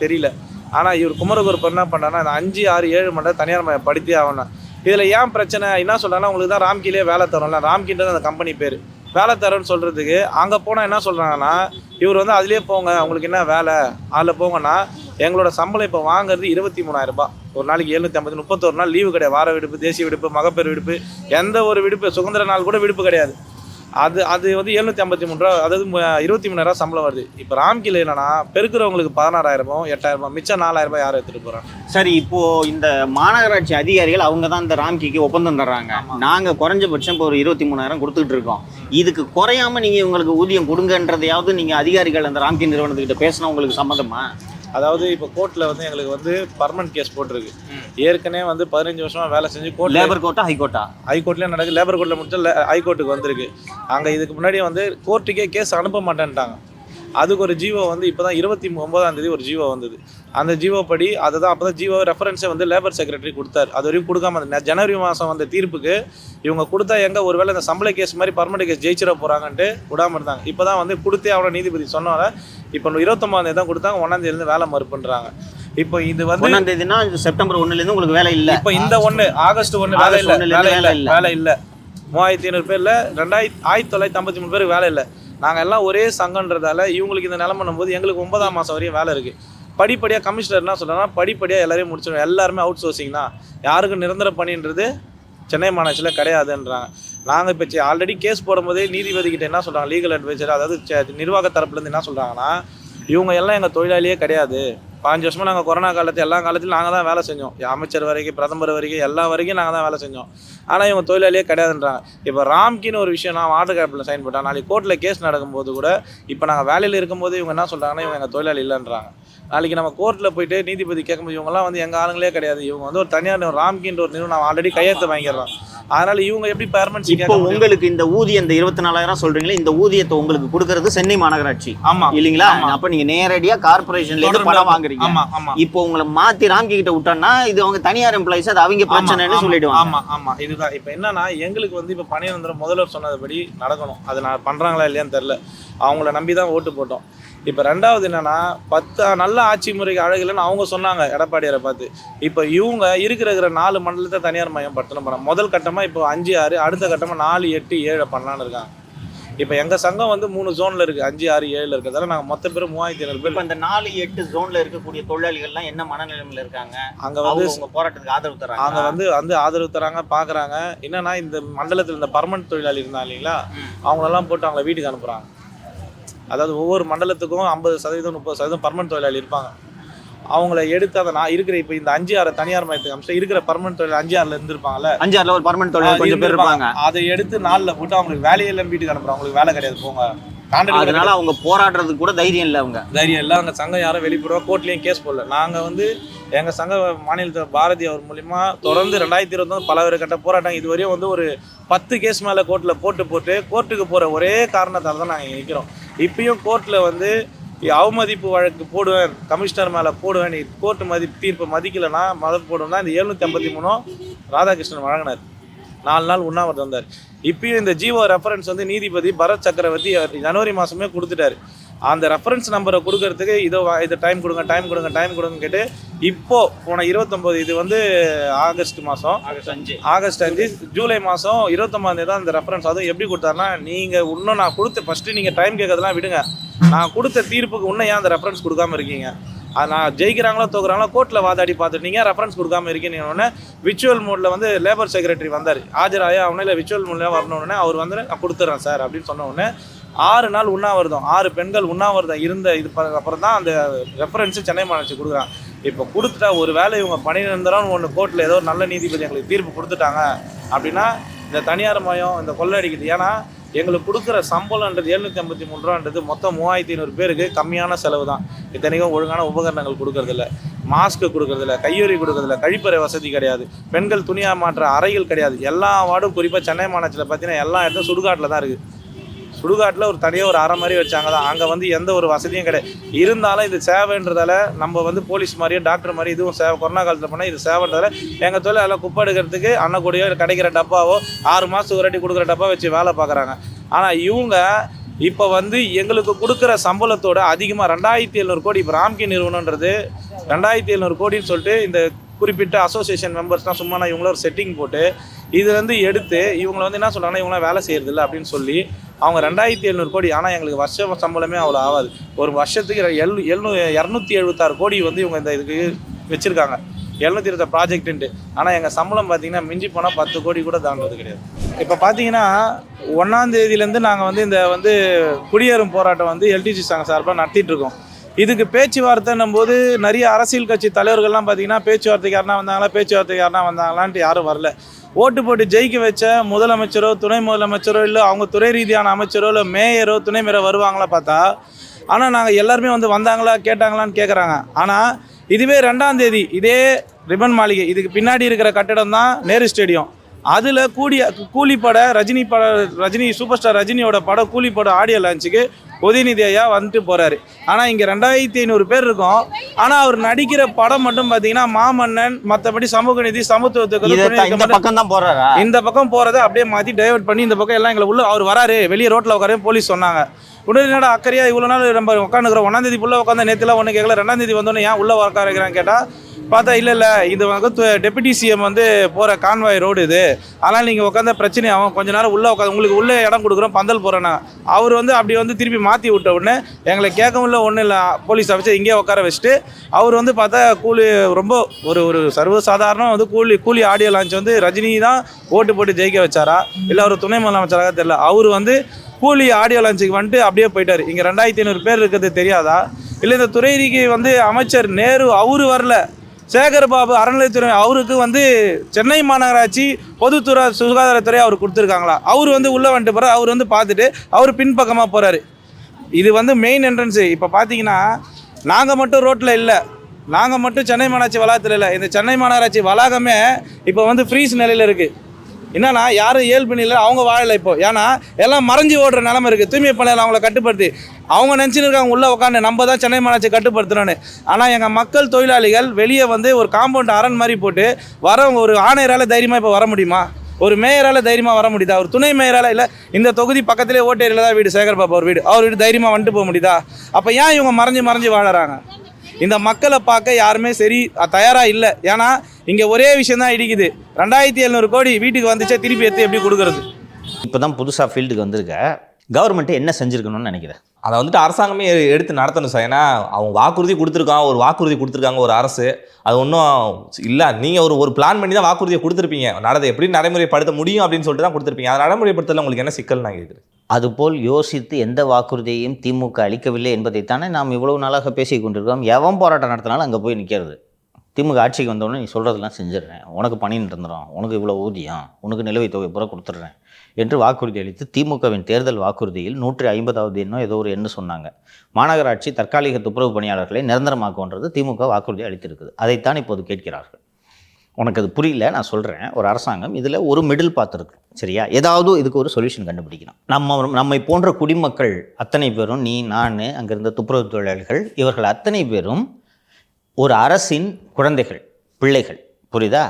தெரியல. ஆனால் இவர் குமரகுருப்பர் என்ன பண்ணுறாருன்னா இந்த 5, 6, 7 மண்டலம் தனியார் மயப்படுத்தி ஆகணும். இதில் ஏன் பிரச்சனை என்ன சொல்கிறாங்கன்னா, உங்களுக்கு தான் ராம்கிலே வேலை தரோம்ல, ராம்கின்றது அந்த கம்பெனி பேர், வேலை தரோன்னு சொல்கிறதுக்கு அங்கே போனால் என்ன சொல்கிறாங்கன்னா, இவர் வந்து அதிலே போங்க, உங்களுக்கு என்ன வேலை அதில் போங்கன்னா, எங்களோட சம்பளம் இப்போ வாங்குறது 23,000 ரூபாய் ஒரு நாளைக்கு. 750, 31 நாள் லீவு கிடையாது. வார விடுப்பு, தேசிய விடுப்பு, மகப்பேறு விடுப்பு, எந்த ஒரு விடுப்பு, சுதந்திர நாள் கூட விடுப்பு கிடையாது. அது வந்து 753 ரூபா, அதாவது 23,000 சம்பளம் வருது. இப்போ ராம்கில என்னன்னா பெருக்கிறவங்களுக்கு 16,000, 8,000, மிச்சம் 4,000 ரூபாய் யாரை எடுத்துகிட்டு போகிறாங்க? சரி, இப்போ இந்த மாநகராட்சி அதிகாரிகள் அவங்க தான் இந்த ராம்கிக்கு ஒப்பந்தம் தர்றாங்க. நாங்க குறைஞ்சபட்சம் இப்போ ஒரு 23,000 கொடுத்துட்டு இருக்கோம். இதுக்கு குறையாம நீங்க உங்களுக்கு ஊதியம் கொடுங்கன்றதையாவது நீங்க அதிகாரிகள் அந்த ராம்கி நிறுவனத்துக்கிட்ட பேசினா உங்களுக்கு சம்மதமா? அதாவது இப்போ கோர்ட்டில் வந்து எங்களுக்கு வந்து பர்மனன்ட் கேஸ் போட்டிருக்கு. ஏற்கனவே வந்து 15 வருஷமா வேலை செஞ்சு கோர்ட், லேபர் கோர்ட்டா ஹைகோர்ட்டா? ஹைகோர்ட்லேயே நடக்குது. லேபர் கோர்ட்டில் முடிச்சா ஹைகோர்ட்டுக்கு வந்திருக்கு. அங்கே இதுக்கு முன்னாடி வந்து கோர்ட்டுக்கே கேஸ் அனுப்ப மாட்டேன்ட்டாங்க. அதுக்கு ஒரு ஜீவோ வந்து இப்போ தான் 29ஆம் தேதி ஒரு ஜீவோ வந்தது. அந்த ஜீவோ படி அதை தான் அப்போ தான் ஜீவோ ரெஃபரன்ஸே வந்து லேபர் செக்ரட்டரி கொடுத்தாரு. அது வரைக்கும் கொடுக்காம ஜனவரி மாதம் வந்த தீர்ப்புக்கு இவங்க கொடுத்தா எங்கே ஒருவேளை இந்த சம்பள கேஸ் மாதிரி பர்மனெண்ட் கேஸ் ஜெயிச்சிட போகிறாங்கன்ட்டு விடாமல் இருந்தாங்க. இப்போ தான் வந்து கொடுத்தே அவனை நீதிபதி சொன்னால இப்போ 29ஆம் தேதி தான் கொடுத்தாங்க. 1ஆம் தேதியிலேருந்து வேலை மறுப்புன்றாங்க. இப்போ இது வந்து 1ஆம் தேதினா செப்டம்பர் 1லேருந்து உங்களுக்கு வேலை இல்லை. இப்போ இந்த ஆகஸ்ட் 1 வேலை இல்லை. 3,500 பேரில் 1953 பேருக்கு வேலை இல்லை. நாங்கள் எல்லாம் ஒரே சங்கன்றதால இவங்களுக்கு இந்த நிலைமை போது எங்களுக்கு 9ஆம் மாதம் வரையும் வேலை இருக்குது. படிப்படியாக கமிஷனர் என்ன சொல்கிறாங்கன்னா, படிப்படியாக எல்லாரையும் முடிச்சிடும், எல்லாருமே அவுட் சோர்சிங் தான், யாருக்கும் நிரந்தர பணின்றது சென்னை மாநகராட்சியில் கிடையாதுன்றாங்க. நாங்கள் இப்போ ஆல்ரெடி கேஸ் போடும்போதே நீதிபதிக்கிட்ட என்ன சொல்கிறாங்க, லீகல் அட்வைசர் அதாவது நிர்வாக தரப்புலேருந்து என்ன சொல்கிறாங்கன்னா, இவங்க எல்லாம் எங்கள் தொழிலாளியே கிடையாது. 5 வருஷமாக நாங்கள் கொரோனா காலத்தில் எல்லா காலத்திலும் நாங்கள் தான் வேலை செஞ்சோம். அமைச்சர் வரைக்கும், பிரதமர் வரைக்கும், எல்லா வரைக்கும் நாங்கள் தான் வேலை செஞ்சோம். ஆனால் இவங்க தொழிலாளியே கிடையாதுன்றாங்க. இப்போ ராம்கின்னு ஒரு விஷயம் நான் வாட்டர் கேப்பில் சைன் போட்டேன். நாளைக்கு கோர்ட்டில் கேஸ் நடக்கும்போது கூட இப்போ நாங்கள் வேலையில் இருக்கும்போது இவங்க என்ன சொல்கிறாங்கன்னா, இவங்க எங்கள் தொழிலாளி இல்லைன்றாங்க. நாளைக்கு நம்ம கோர்ட்டில் போயிட்டு நீதிபதி கேட்கும்போது இவங்கெல்லாம் வந்து எங்கள் ஆளுங்களே கிடையாது, இவங்க வந்து ஒரு தனியார் ராம்கின்ற ஒரு நிறுவனம் ஆல்ரெடி கையெழுத்து வாங்கிடுறோம். அதனால இவங்க எப்படி பெர்மனன்சி? இப்போ உங்களுக்கு இந்த ஊதியம் இந்த 24,000 சொல்றீங்களே, இந்த ஊதியத்தை உங்களுக்கு கொடுக்கறது சென்னை மாநகராட்சி இல்லைங்களா? அப்ப நீங்க நேரடியா கார்பரேஷன்ல இருந்து பணம் வாங்குறீங்க. இப்போ உங்களை மாத்தி ராம்கி கிட்ட விட்டோம்னா இது அவங்க தனியார் எம்ப்ளாயிஸ், அது அவங்க பிரச்சனைன்னு சொல்லிடுவாங்க. ஆமா இதுதான். இப்போ என்னன்னா எங்களுக்கு வந்து இப்போ பணியந்திரம் முதல்வர் சொன்னதுபடி நடக்கணும். அது நான் பண்றாங்களா இல்லையான்னு தெரியல. அவங்கள நம்பி தான் ஓட்டு போட்டோம். இப்போ 2வது என்னன்னா 10 நல்ல ஆட்சி முறைக்கு அழகில்லைன்னு அவங்க சொன்னாங்க எடப்பாடியாரை பார்த்து. இப்போ இவங்க இருக்கிற 4 மண்டலத்தை தனியார் மயப்படுத்தணும் பண்ண முதல் கட்டமாக இப்போ 5, 6, அடுத்த கட்டமாக 4, 8, 7 பண்ணலான்னு இருக்காங்க. இப்போ எங்கள் சங்கம் வந்து 3 ஜோனில் இருக்குது, 5, 6, 7 இருக்கிறதால நாங்கள் மொத்த பேர் 3,500 பேர். இப்போ இந்த 4, 8 ஜோனில் இருக்கக்கூடிய தொழிலாளிகள்லாம் என்ன மனநிலைமையில் இருக்காங்க? அங்கே வந்து உங்கள் போராட்டத்துக்கு ஆதரவு தராங்க. அங்கே வந்து ஆதரவு தராங்க, பார்க்குறாங்க. என்னன்னா இந்த மண்டலத்தில் இந்த பர்மனன்ட் தொழிலாளி இருந்தாங்க இல்லைங்களா, அவங்களெல்லாம் போட்டு அவங்கள வீட்டுக்கு அனுப்புகிறாங்க. அதாவது ஒவ்வொரு மண்டலத்துக்கும் 50%, 30% பர்மனன்ட் தொழிலாளி இருப்பாங்க. அவங்கள எடுத்து அதை நான் இருக்கிற இப்போ இந்த 5, 6 தனியார் மையத்துக்கு அம்சம் இருக்கிற பர்மனன்ட் தொழில் 5, 6 இருந்திருப்பாங்கல்ல, 5, 6 ஒரு பர்மனன்ட் தொழில் கொஞ்சம் பேர் இருப்பாங்க. அதை எடுத்து 4 போட்டு அவங்களுக்கு வேலையெல்லாம் வீட்டுக்கு அனுப்புறாங்க. அவங்களுக்கு வேலை கிடையாது, போங்க. அதனால அவங்க போராடுறதுக்கு கூட தைரியம் இல்லை. தைரியம் இல்லை. அவங்க சங்கம் யாரும் வெளிப்படுவா, கோர்ட்லேயும் கேஸ் போடல. நாங்கள் வந்து எங்கள் சங்க மாநிலத்தில் பாரதி அவர் மூலிமா தொடர்ந்து 2021 பலவேறு கட்ட போராட்டம். இதுவரையும் வந்து ஒரு 10 கேஸ் மேலே கோர்ட்டில் போட்டு கோர்ட்டுக்கு போகிற ஒரே காரணத்தால் தான் நாங்கள் நிற்கிறோம். இப்பயும் கோர்ட்டில் வந்து அவமதிப்பு வழக்கு போடுவேன், கமிஷனர் மேலே போடுவேன், நீ கோர்ட்டு தீர்ப்பு மதிக்கலைன்னா போடுவேன் தான் இந்த 753 ராதாகிருஷ்ணன் வழங்கினார். 4 நாள் உண்ணாவிரதம் வந்தார். இப்பயும் இந்த ஜீவோ ரெஃபரன்ஸ் வந்து நீதிபதி பரத் சக்கரவர்த்தி ஜனவரி மாதமே கொடுத்துட்டாரு. அந்த ரெஃபரன்ஸ் நம்பரை கொடுக்கறதுக்கு இதை டைம் கொடுங்க கேட்டு இப்போ போன 29, இது வந்து ஆகஸ்ட் மாதம், ஆகஸ்ட் 5, ஜூலை மாதம் 29ஆம் தேதி தான் இந்த ரெஃபரன்ஸ். அதுவும் எப்படி கொடுத்தாருன்னா, நீங்கள் இன்னும் நான் கொடுத்த ஃபஸ்ட்டு நீங்கள் டைம் கேட்கறதுலாம் விடுங்க, நான் கொடுத்த தீர்ப்புக்கு இன்னும் ஏன் அந்த ரெஃபரன்ஸ் கொடுக்காம இருக்கீங்க, அது நான் ஜெயிக்கிறாங்களோ தோக்குறாங்களோ கோர்ட்டில் வாதாடி பார்த்துட்டு நீங்கள் ரெஃபரன்ஸ் கொடுக்காம இருக்கீங்கன்னு விச்சுவல் மோடில் வந்து லேபர் செக்ரட்டரி வந்தார். ஆஜராயா அவனே இல்லை விச்சுவல் மோடில் வரணுன்னே அவர் வந்து நான் கொடுத்துட்றேன் சார் அப்படின்னு சொன்ன உடனே 6 நாள் உண்ணாவிரதம், 6 பெண்கள் உண்ணாவிரதம் இருந்த இது அப்புறம் தான் அந்த ரெஃபரன்ஸு சென்னை மாநகராட்சி கொடுக்குறாங்க. இப்போ கொடுத்துட்டா ஒரு வேலை இவங்க பணி நிரந்தரம்னு ஒன்று கோர்ட்டில் ஏதோ நல்ல நீதிபதி எங்களுக்கு தீர்ப்பு கொடுத்துட்டாங்க அப்படின்னா இந்த தனியார் மயம் இந்த கொள்ளடிக்குது. ஏன்னா எங்களுக்கு கொடுக்குற சம்பளம்ன்றது 753 ரூபான்றது மொத்தம் 3500 பேருக்கு கம்மியான செலவு தான். இத்தனைக்கும் ஒழுங்கான உபகரணங்கள் கொடுக்கறதில்ல, மாஸ்க்கு கொடுக்கறதில்ல, கையுறை கொடுக்கறதில்ல, கழிப்பறை வசதி கிடையாது, பெண்கள் துணியா மாற்ற அறைகள் கிடையாது. எல்லா வார்டும் குறிப்பாக சென்னை மாநகரத்தில் பார்த்தீங்கன்னா எல்லா இடத்தும் சுடுகாட்டில் தான் இருக்குது. சுடுகாட்டில் ஒரு தனியாக ஒரு அறை மாதிரி வச்சாங்க தான். அங்கே வந்து எந்த ஒரு வசதியும் கிடையாது. இருந்தாலும் இது சேவைன்றதால நம்ம வந்து போலீஸ் மாதிரியும் டாக்டர் மாதிரி இதுவும் சேவை. கொரோனா காலத்தில் பண்ணால் இது சேவைன்றதால எங்கள் தொழில் அதெல்லாம் குப்பை எடுக்கிறதுக்கு அன்னக்கூடியோ கிடைக்கிற டப்பாவோ 6 மாதத்துக்கு ஒரு வாட்டி கொடுக்குற டப்பா வச்சு வேலை பார்க்குறாங்க. ஆனால் இவங்க இப்போ வந்து எங்களுக்கு கொடுக்குற சம்பளத்தோட அதிகமாக 2700 கோடி, இப்போ ராம்கி நிறுவனன்றது 2700 கோடின்னு சொல்லிட்டு இந்த குறிப்பிட்ட அசோசியேஷன் மெம்பர்ஸ்லாம் சும்மா நான் இவங்கள ஒரு செட்டிங் போட்டு இதுலேருந்து எடுத்து இவங்களை வந்து என்ன சொல்கிறாங்கன்னா இவங்களாம் வேலை செய்யறதில்ல அப்படின்னு சொல்லி அவங்க 2700 கோடி. ஆனால் எங்களுக்கு வருஷ சம்பளமே அவ்வளோ ஆகாது. ஒரு வருஷத்துக்கு 276 கோடி வந்து இவங்க இந்த இதுக்கு வச்சுருக்காங்க, 720 ப்ராஜெக்ட்டுன்ட்டு. ஆனால் எங்கள் சம்பளம் பார்த்தீங்கன்னா மிஞ்சி போனால் 10 கோடி கூட தாண்டது கிடையாது. இப்போ பார்த்தீங்கன்னா 1ஆம் தேதியிலேருந்து நாங்கள் வந்து இந்த வந்து குடியேறும் போராட்டம் வந்து எல்டிசி சங்க சார்பாக நடத்திட்டுருக்கோம். இதுக்கு பேச்சுவார்த்தைன்னும் போது நிறைய அரசியல் கட்சி தலைவர்கள்லாம் பார்த்தீங்கன்னா பேச்சுவார்த்தைக்கு யாருனா வந்தாங்களான்ட்டு யாரும் வரல. ஓட்டு போட்டு ஜெயிக்க வச்ச முதலமைச்சரோ துணை முதலமைச்சரோ இல்லை அவங்க துறை ரீதியான அமைச்சரோ இல்லை மேயரோ துணை மேயரோ வருவாங்களா பார்த்தா, ஆனால் நாங்கள் எல்லாருமே வந்து வந்தாங்களா கேட்டாங்களான்னு கேட்குறாங்க. ஆனால் இதுவே 2ஆம் தேதி இதே ரிப்பன் மாளிகை இதுக்கு பின்னாடி இருக்கிற கட்டடம் தான் நேரு ஸ்டேடியம். அதில் கூலிப்பட ரஜினி சூப்பர் ஸ்டார் ரஜினியோட படம் கூலிப்பட ஆடியோ லான்ச்சுக்கு உதயநிதி ஐயா வந்துட்டு போகிறாரு. ஆனால் இங்கே 2500 பேர் இருக்கும். ஆனால் அவர் நடிக்கிற படம் மட்டும் பார்த்தீங்கன்னா மாமன்னன், மற்றபடி சமூக நீதி, சமத்துவத்துக்கு இந்த பக்கம் போகிறத அப்படியே மாற்றி டைவர்ட் பண்ணி இந்த பக்கம் எல்லாம் எங்களை உள்ள அவர் வராரு, வெளியே ரோட்டில் உட்காரு போலீஸ் சொன்னாங்க. உடனே அக்கறையாக இவ்வளோ நாள் நம்ம உட்காந்துக்கிறோம், 1ஆம் தேதி ஃபுல்லாக உட்காந்து நேற்றுலாம் ஒன்று கேட்கல, 2ஆம் தேதி வந்தோன்னே ஏன் உள்ளே உட்கார வைக்கிறான்னு கேட்டால் பார்த்தா இல்லை இது வந்து டெபுட்டி சிஎம் வந்து போகிற கான்வாய் ரோடு இது, அதனால் நீங்கள் உட்காந்த பிரச்சனை ஆகும், கொஞ்சம் நேரம் உள்ளே உட்காந்து உங்களுக்கு உள்ளே இடம் கொடுக்குறோம் பந்தல் போகிறேன்னா. அவர் வந்து அப்படி வந்து திருப்பி மாற்றி விட்ட உடனே எங்களை கேட்கவும் இல்லை ஒன்றும் இல்லை, போலீஸ் ஆஃபீஸர் இங்கேயே உட்கார வச்சுட்டு அவர் வந்து பார்த்தா ரொம்ப ஒரு சர்வசாதாரணம் வந்து கூலி ஆடியோ லான்ச் வந்து ரஜினி தான் ஓட்டு போட்டு ஜெயிக்க வச்சாரா இல்லை அவர் துணை முதலமைச்சராக தெரியல. அவர் வந்து கூலி ஆடியோ லான்ச்சுக்கு வந்துட்டு அப்படியே போயிட்டார். இங்கே 2500 பேர் இருக்கிறது தெரியாதா? இல்லை இந்த துறைக்கு வந்து அமைச்சர் நேரு அவரு வரல, சேகர்பாபு அறநிலையத்துறை அவருக்கு வந்து சென்னை மாநகராட்சி பொதுத்துறை சுகாதாரத்துறை அவர் கொடுத்துருக்காங்களா? அவர் வந்து உள்ளே வந்துட்டு போகிறார். அவர் வந்து பார்த்துட்டு அவர் பின்பக்கமாக போகிறாரு. இது வந்து மெயின் என்ட்ரன்ஸு. இப்போ பார்த்தீங்கன்னா நாங்கள் மட்டும் ரோட்டில் இல்லை, நாங்கள் மட்டும் சென்னை மாநகராட்சி வளாகத்தில் இல்லை, இந்த சென்னை மாநகராட்சி வளாகமே இப்போ வந்து ஃப்ரீஸ் நிலையில் இருக்குது. என்னன்னா யாரும் இயல்பு நிலையில் அவங்க வாழலை இப்போ, ஏன்னா எல்லாம் மறைஞ்சி ஓடுற நிலமை இருக்குது. தூய்மை பணியாளர் அவங்கள கட்டுப்படுத்தி அவங்க நினச்சின்னு இருக்காங்க உள்ளே உட்காந்து நம்ம தான் சென்னை மாநகராட்சி கட்டுப்படுத்துகிறோன்னு. ஆனால் எங்கள் மக்கள் தொழிலாளிகள் வெளியே வந்து ஒரு காம்பவுண்ட் அரண் மாதிரி போட்டு வரவங்க ஒரு ஆணையரால் தைரியமாக இப்போ வர முடியுமா? ஒரு மேயரால் தைரியமாக வர முடியுதா? ஒரு துணை மேயரால் இல்லை இந்த தொகுதி பக்கத்திலே ஓட்டேரியில் தான் வீடு, சேகர்பாபு அவர் வீடு தைரியமாக வந்துட்டு போக முடியுதா? அப்போ ஏன் இவங்க மறைஞ்சு வாழறாங்க? இந்த மக்களை பார்க்க யாருமே சரி தயாராக இல்லை. ஏன்னா இங்கே ஒரே விஷயம் தான் இடிக்குது, 2700 கோடி வீட்டுக்கு வந்துச்சே திருப்பி எடுத்து எப்படி கொடுக்குறது? இப்போ தான் புதுசாக ஃபீல்டுக்கு வந்திருக்க கவர்மெண்ட்டு என்ன செஞ்சுருக்கணும்னு நினைக்கிறேன்? அதை வந்துட்டு அரசாங்கமே எடுத்து நடத்தணும் சார். ஏன்னா அவங்க வாக்குறுதி கொடுத்துருக்காங்க ஒரு அரசு. அது ஒன்றும் இல்லை, நீங்கள் ஒரு பிளான் பண்ணி தான் வாக்குறுதியை கொடுத்துருப்பீங்க, எப்படி நடைமுறைப்படுத்த முடியும் அப்படின்னு சொல்லிட்டு தான் கொடுத்துருப்பீங்க. அதை நடைமுறைப்படுத்தல உங்களுக்கு என்ன சிக்கல் நான் கேட்குறேன். அதுபோல் யோசித்து எந்த வாக்குறுதியையும் திமுக அளிக்கவில்லை என்பதைத்தானே நாம் இவ்வளவு நாளாக பேசி கொண்டிருக்கோம். எவன் போராட்டம் நடத்தினாலும் அங்கே போய் நிற்கிறது. திமுக ஆட்சிக்கு வந்தோடனே நீ சொல்கிறதெல்லாம் செஞ்சிடுறேன், உனக்கு பணி நிரந்தரம், உனக்கு இவ்வளோ ஊதியம், உனக்கு நிலுவைத் தொகை பூரா கொடுத்துட்றேன் என்று வாக்குறுதி அளித்து திமுகவின் தேர்தல் வாக்குறுதியில் 150வது எண்ணோ ஏதோ ஒரு எண்ணு சொன்னாங்க. மாநகராட்சி தற்காலிக துப்புரவு பணியாளர்களை நிரந்தரமாக்குன்றது திமுக வாக்குறுதி அளித்திருக்குது. அதைத்தான் இப்போது கேட்கிறார்கள். உனக்கு அது புரியல, நான் சொல்கிறேன். ஒரு அரசாங்கம் இதில் ஒரு மிடில் பார்த்துருக்கு, சரியா? ஏதாவது இதுக்கு ஒரு சொல்யூஷன் கண்டுபிடிக்கணும். நம்மை போன்ற குடிமக்கள் அத்தனை பேரும், நீ நான் அங்கே இருந்த துப்புரவு தொழிலாளர்கள், இவர்கள் அத்தனை பேரும் ஒரு அரசின் குழந்தைகள், பிள்ளைகள். புரியுதா?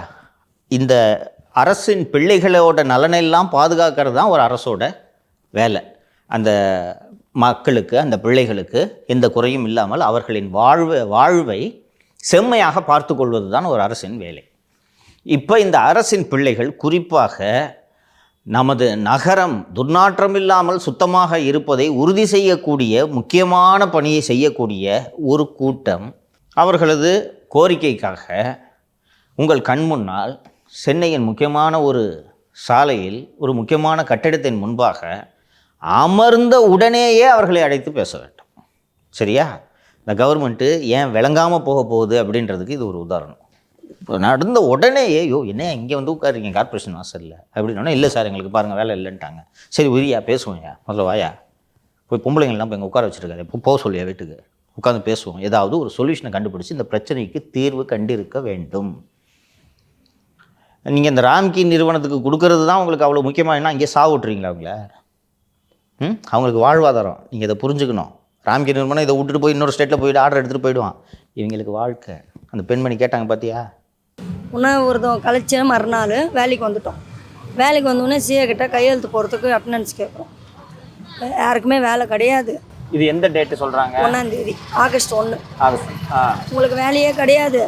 இந்த அரசின் பிள்ளைகளோட நலனெல்லாம் பாதுகாக்கிறது தான் ஒரு அரசோட வேலை. அந்த மக்களுக்கு, அந்த பிள்ளைகளுக்கு எந்த குறையும் இல்லாமல் அவர்களின் வாழ்வை செம்மையாக பார்த்து கொள்வது தான் ஒரு அரசின் வேலை. இப்போ இந்த அரசின் பிள்ளைகள், குறிப்பாக நமது நகரம் துர்நாற்றம் இல்லாமல் சுத்தமாக இருப்பதை உறுதி செய்யக்கூடிய முக்கியமான பணியை செய்யக்கூடிய ஒரு கூட்டம் அவர்களது கோரிக்கைக்காக உங்கள் கண் முன்னால் சென்னையின் முக்கியமான ஒரு சாலையில் ஒரு முக்கியமான கட்டிடத்தின் முன்பாக அமர்ந்த உடனேயே அவர்களை அழைத்து பேச வேண்டும். சரியா? இந்த கவர்மெண்ட்டு ஏன் விளங்காமல் போக போகுது அப்படின்றதுக்கு இது ஒரு உதாரணம். இப்போ நடந்த உடனே ஐயோ என்ன இங்கே வந்து உட்காருங்க கார்பரேஷன் வாசலில் அப்படின்னா இல்லை சார் எங்களுக்கு பாருங்கள் வேலை இல்லைன்ட்டாங்க. சரி உரியா பேசுவோம்யா முதல்ல வாயா போய் பொம்பளைங்கள்லாம் போய் இங்கே உட்கார வச்சுருக்காரு இப்போ போக சொல்லியா வீட்டுக்கு உட்காந்து பேசுவோம், ஏதாவது ஒரு சொல்யூஷனை கண்டுபிடிச்சி இந்த பிரச்சனைக்கு தீர்வு கண்டிருக்க வேண்டும். நீங்கள் இந்த ராம்கி நிறுவனத்துக்கு கொடுக்கறது தான் உங்களுக்கு அவ்வளோ முக்கியமாக என்ன அங்கேயே சாவிட்றீங்களா அவங்கள? அவங்களுக்கு வாழ்வாதாரம் நீங்கள் இதை புரிஞ்சுக்கணும். ராம்கி நிறுவனம் இதை விட்டுட்டு போய் இன்னொரு ஸ்டேட்டில் போயிட்டு ஆர்டர் எடுத்துகிட்டு போயிடுவான். இவங்களுக்கு வாழ்க்கை. அந்த பெண்மணி கேட்டாங்க பார்த்தியா, உணவுரதம் கழிச்சு மறுநாள் வேலைக்கு வந்துட்டோம். வேலைக்கு வந்தோடனே சிஏ கிட்ட கையெழுத்து போகிறதுக்கு அட்டண்டன்ஸ் கேட்குறோம். யாருக்குமே வேலை கிடையாது. இது எந்த டேட்டு சொல்கிறாங்க? 1ஆம் தேதி ஆகஸ்ட் 1. ஆகஸ்ட். உங்களுக்கு வேலையே கிடையாது,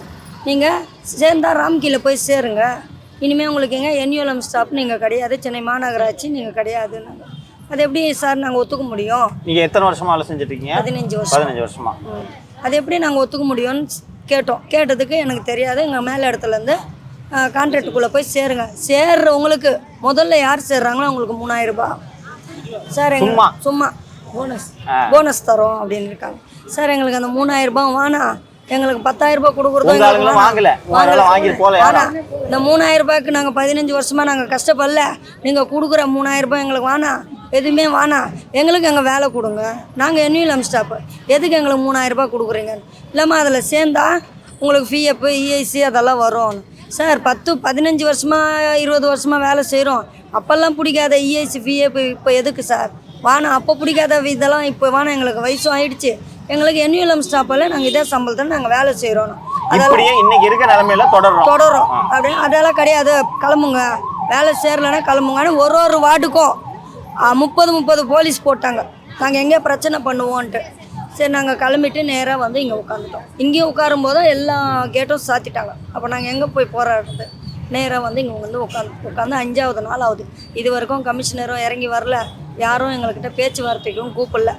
நீங்கள் சேர்ந்தா ராம்கியில் போய் சேருங்க, இனிமேல் உங்களுக்கு எங்கே என்யூஎல்எம் ஸ்டாஃப் நீங்கள் கிடையாது, சென்னை மாநகராட்சி நீங்கள் கிடையாதுன்னு. அது எப்படி சார் நாங்கள் ஒத்துக்க முடியும்? நீங்கள் எத்தனை வருஷமாக வேலை செஞ்சுட்ருக்கீங்க? 15 வருஷம். 15 வருஷமா. அது எப்படி நாங்கள் ஒத்துக்க முடியும்னு கேட்டோம். கேட்டதுக்கு எனக்கு தெரியாது, எங்கள் மேலே இடத்துலேருந்து கான்ட்ராக்டுக்குள்ளே போய் சேருங்க, சேர்றவங்களுக்கு முதல்ல யார் சேர்றாங்களோ அவங்களுக்கு 3000 ரூபாய் சார், எங்களுக்கு சும்மா போனஸ் தரோம் அப்படின்னு இருக்காங்க. சார் எங்களுக்கு அந்த 3000 ரூபாய் வேணாம், எங்களுக்கு 10000 ரூபாய் கொடுக்குறதோ வாங்கல. இந்த 3000 ரூபாய்க்கு நாங்கள் 15 வருஷமாக நாங்கள் கஷ்டப்படல, நீங்கள் கொடுக்குற 3000 ரூபாய் எங்களுக்கு வேணாம், எதுவுமே வேணாம், எங்களுக்கு எங்கள் வேலை கொடுங்க, நாங்கள் என்யூஎல்எம் ஸ்டாஃப், எதுக்கு எங்களுக்கு 3000 ரூபாய் கொடுக்குறீங்க? இல்லாமல் அதில் சேர்ந்தா உங்களுக்கு பிஎஃப் இஐசி அதெல்லாம் வரும். சார் 15 வருஷமாக 20 வருஷமாக வேலை செய்கிறோம், அப்போல்லாம் பிடிக்காத இஐசி பிஎஃப் இப்போ எதுக்கு சார் வேணாம்? அப்போ பிடிக்காத இதெல்லாம் இப்போ வேணாம், எங்களுக்கு வயசும் ஆயிடுச்சு, எங்களுக்கு என்யூஎல்எம் ஸ்டாஃபில் நாங்கள் இதே சம்பளத்தில் நாங்கள் வேலை செய்கிறோம், அதெல்லாம் இன்னைக்கு இருக்க நிலைமையில தொடரும் அப்படின்னு. அதெல்லாம் கிடையாது, கிளம்புங்க, வேலை சேரலைன்னா கிளம்புங்கன்னு ஒரு வார்டுக்கும் 30 போலீஸ் போட்டாங்க. நாங்கள் எங்கேயா பிரச்சனை பண்ணுவோன்ட்டு. சரி நாங்கள் கிளம்பிட்டு நேராக வந்து இங்கே உட்காந்துட்டோம். இங்கேயும் உட்காரும்போது எல்லா கேட்டும் சாத்திட்டாங்க. அப்போ நாங்கள் எங்கே போய் போராடுறது? நேராக வந்து இங்கே வந்து உட்காந்து 5ஆவது நாள் ஆகுது. இது வரைக்கும் கமிஷனரும் இறங்கி வரல, யாரும் எங்கள்கிட்ட பேச்சுவார்த்தைக்கும் கூப்பிடல.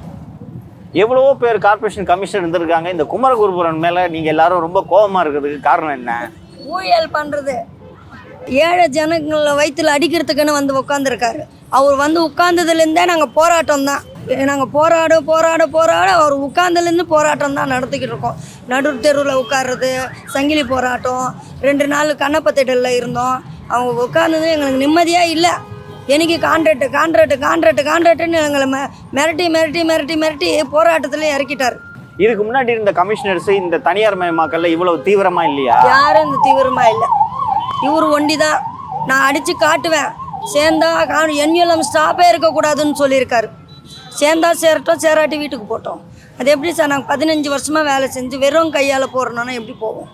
எவ்வளவோ பேர் கார்பரேஷன் கமிஷனர் இருந்திருக்காங்க. இந்த குமரகுருபரன் மேலே நீங்கள் எல்லாரும் ரொம்ப கோபமாக இருக்கிறதுக்கு காரணம் என்ன? ஊழல் பண்ணுறது, ஏழை ஜனங்களை வயிற்றில் அடிக்கிறதுக்குன்னு வந்து உட்காந்துருக்காரு. அவர் வந்து உட்கார்ந்ததுலேருந்தே நாங்கள் போராட்டம் தான். நாங்கள் போராட அவர் உட்கார்ந்ததுலேருந்து போராட்டம் தான் நடத்திக்கிட்டு இருக்கோம். நடு தெருவில் உட்கார்றது, சங்கிலி போராட்டம், 2 நாள் கண்ணப்பத்தேட்டரில் இருந்தோம். அவங்க உட்கார்ந்தது எங்களுக்கு நிம்மதியாக இல்லை. எனக்கு கான்ட்ராக்டுன்னு எங்களை மிரட்டி போராட்டத்தில் இறக்கிட்டார். இதுக்கு முன்னாடி இருந்த கமிஷனர்ஸ் இந்த தனியார் மயமாக்கல்ல இவ்வளவு தீவிரமா இல்லையா? யாரும் இந்த தீவிரமா இல்லை. இவர் ஒண்டி தான். நான் அடித்து காட்டுவேன், சேர்ந்தா என்யூஎல்எம் ஸ்டாஃபே இருக்கக்கூடாதுன்னு சொல்லியிருக்காரு. சேர்ந்தா சேரட்டும், சேராட்டி வீட்டுக்கு போட்டோம். அது எப்படி சார்? நாங்கள் 15 வருஷமாக வேலை செஞ்சு வெறும் கையால் போகிறோன்னா எப்படி போவோம்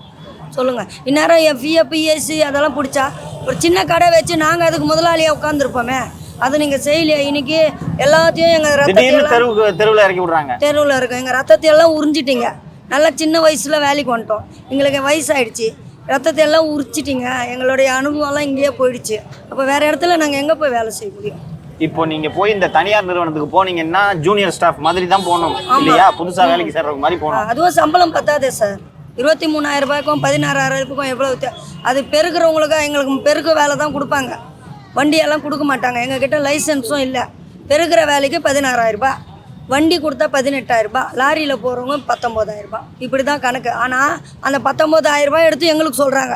சொல்லுங்கள்? இந்நேரம் எஃப்இஎஃப் இஎஸ்சி அதெல்லாம் பிடிச்சா ஒரு சின்ன கடை வச்சு நாங்கள் அதுக்கு முதலாளியாக உட்காந்துருப்போமே. அது நீங்கள் செய்யலையா? இன்னைக்கு எல்லாத்தையும் எங்கள் தெருவில் இறக்கி விட்றாங்க. தெருவில் இருக்கோம், எங்கள் ரத்தத்தையெல்லாம் உறிஞ்சிட்டிங்க. நல்லா சின்ன வயசில் வேலைக்கு வந்துட்டோம், எங்களுக்கு வயசாகிடுச்சு, ரத்தத்தை எல்லாம் உரிச்சிட்டிங்க, எங்களுடைய அனுபவம்லாம் இங்கேயே போயிடுச்சு. அப்போ வேறு இடத்துல நாங்கள் எங்கே போய் வேலை செய்ய முடியும்? இப்போ நீங்கள் போய் இந்த தனியார் நிறுவனத்துக்கு போனீங்கன்னா ஜூனியர் ஸ்டாஃப் மாதிரி தான் போகணும் இல்லையா? புதுசாக வேலைக்கு சேர்றவங்க மாதிரி போகணும். அதுவும் சம்பளம் பத்தாதே சார். 23,000 ரூபாய்க்கும் 16,000 ரூபாய்க்கும் எவ்வளோ? அது பெருக்கிறவங்களுக்கு எங்களுக்கு பெருக்க வேலை தான் கொடுப்பாங்க, வண்டியெல்லாம் கொடுக்க மாட்டாங்க. எங்ககிட்ட லைசன்ஸும் இல்லை. பெருக்கிற வேலைக்கு 16,000 ரூபாய், வண்டி கொடுத்தா 18,000 ரூபாய், லாரியில் போகிறவங்க 19,000 ரூபாய், இப்படி தான் கணக்கு. ஆனால் அந்த 19,000 ரூபாய் எடுத்து எங்களுக்கு சொல்கிறாங்க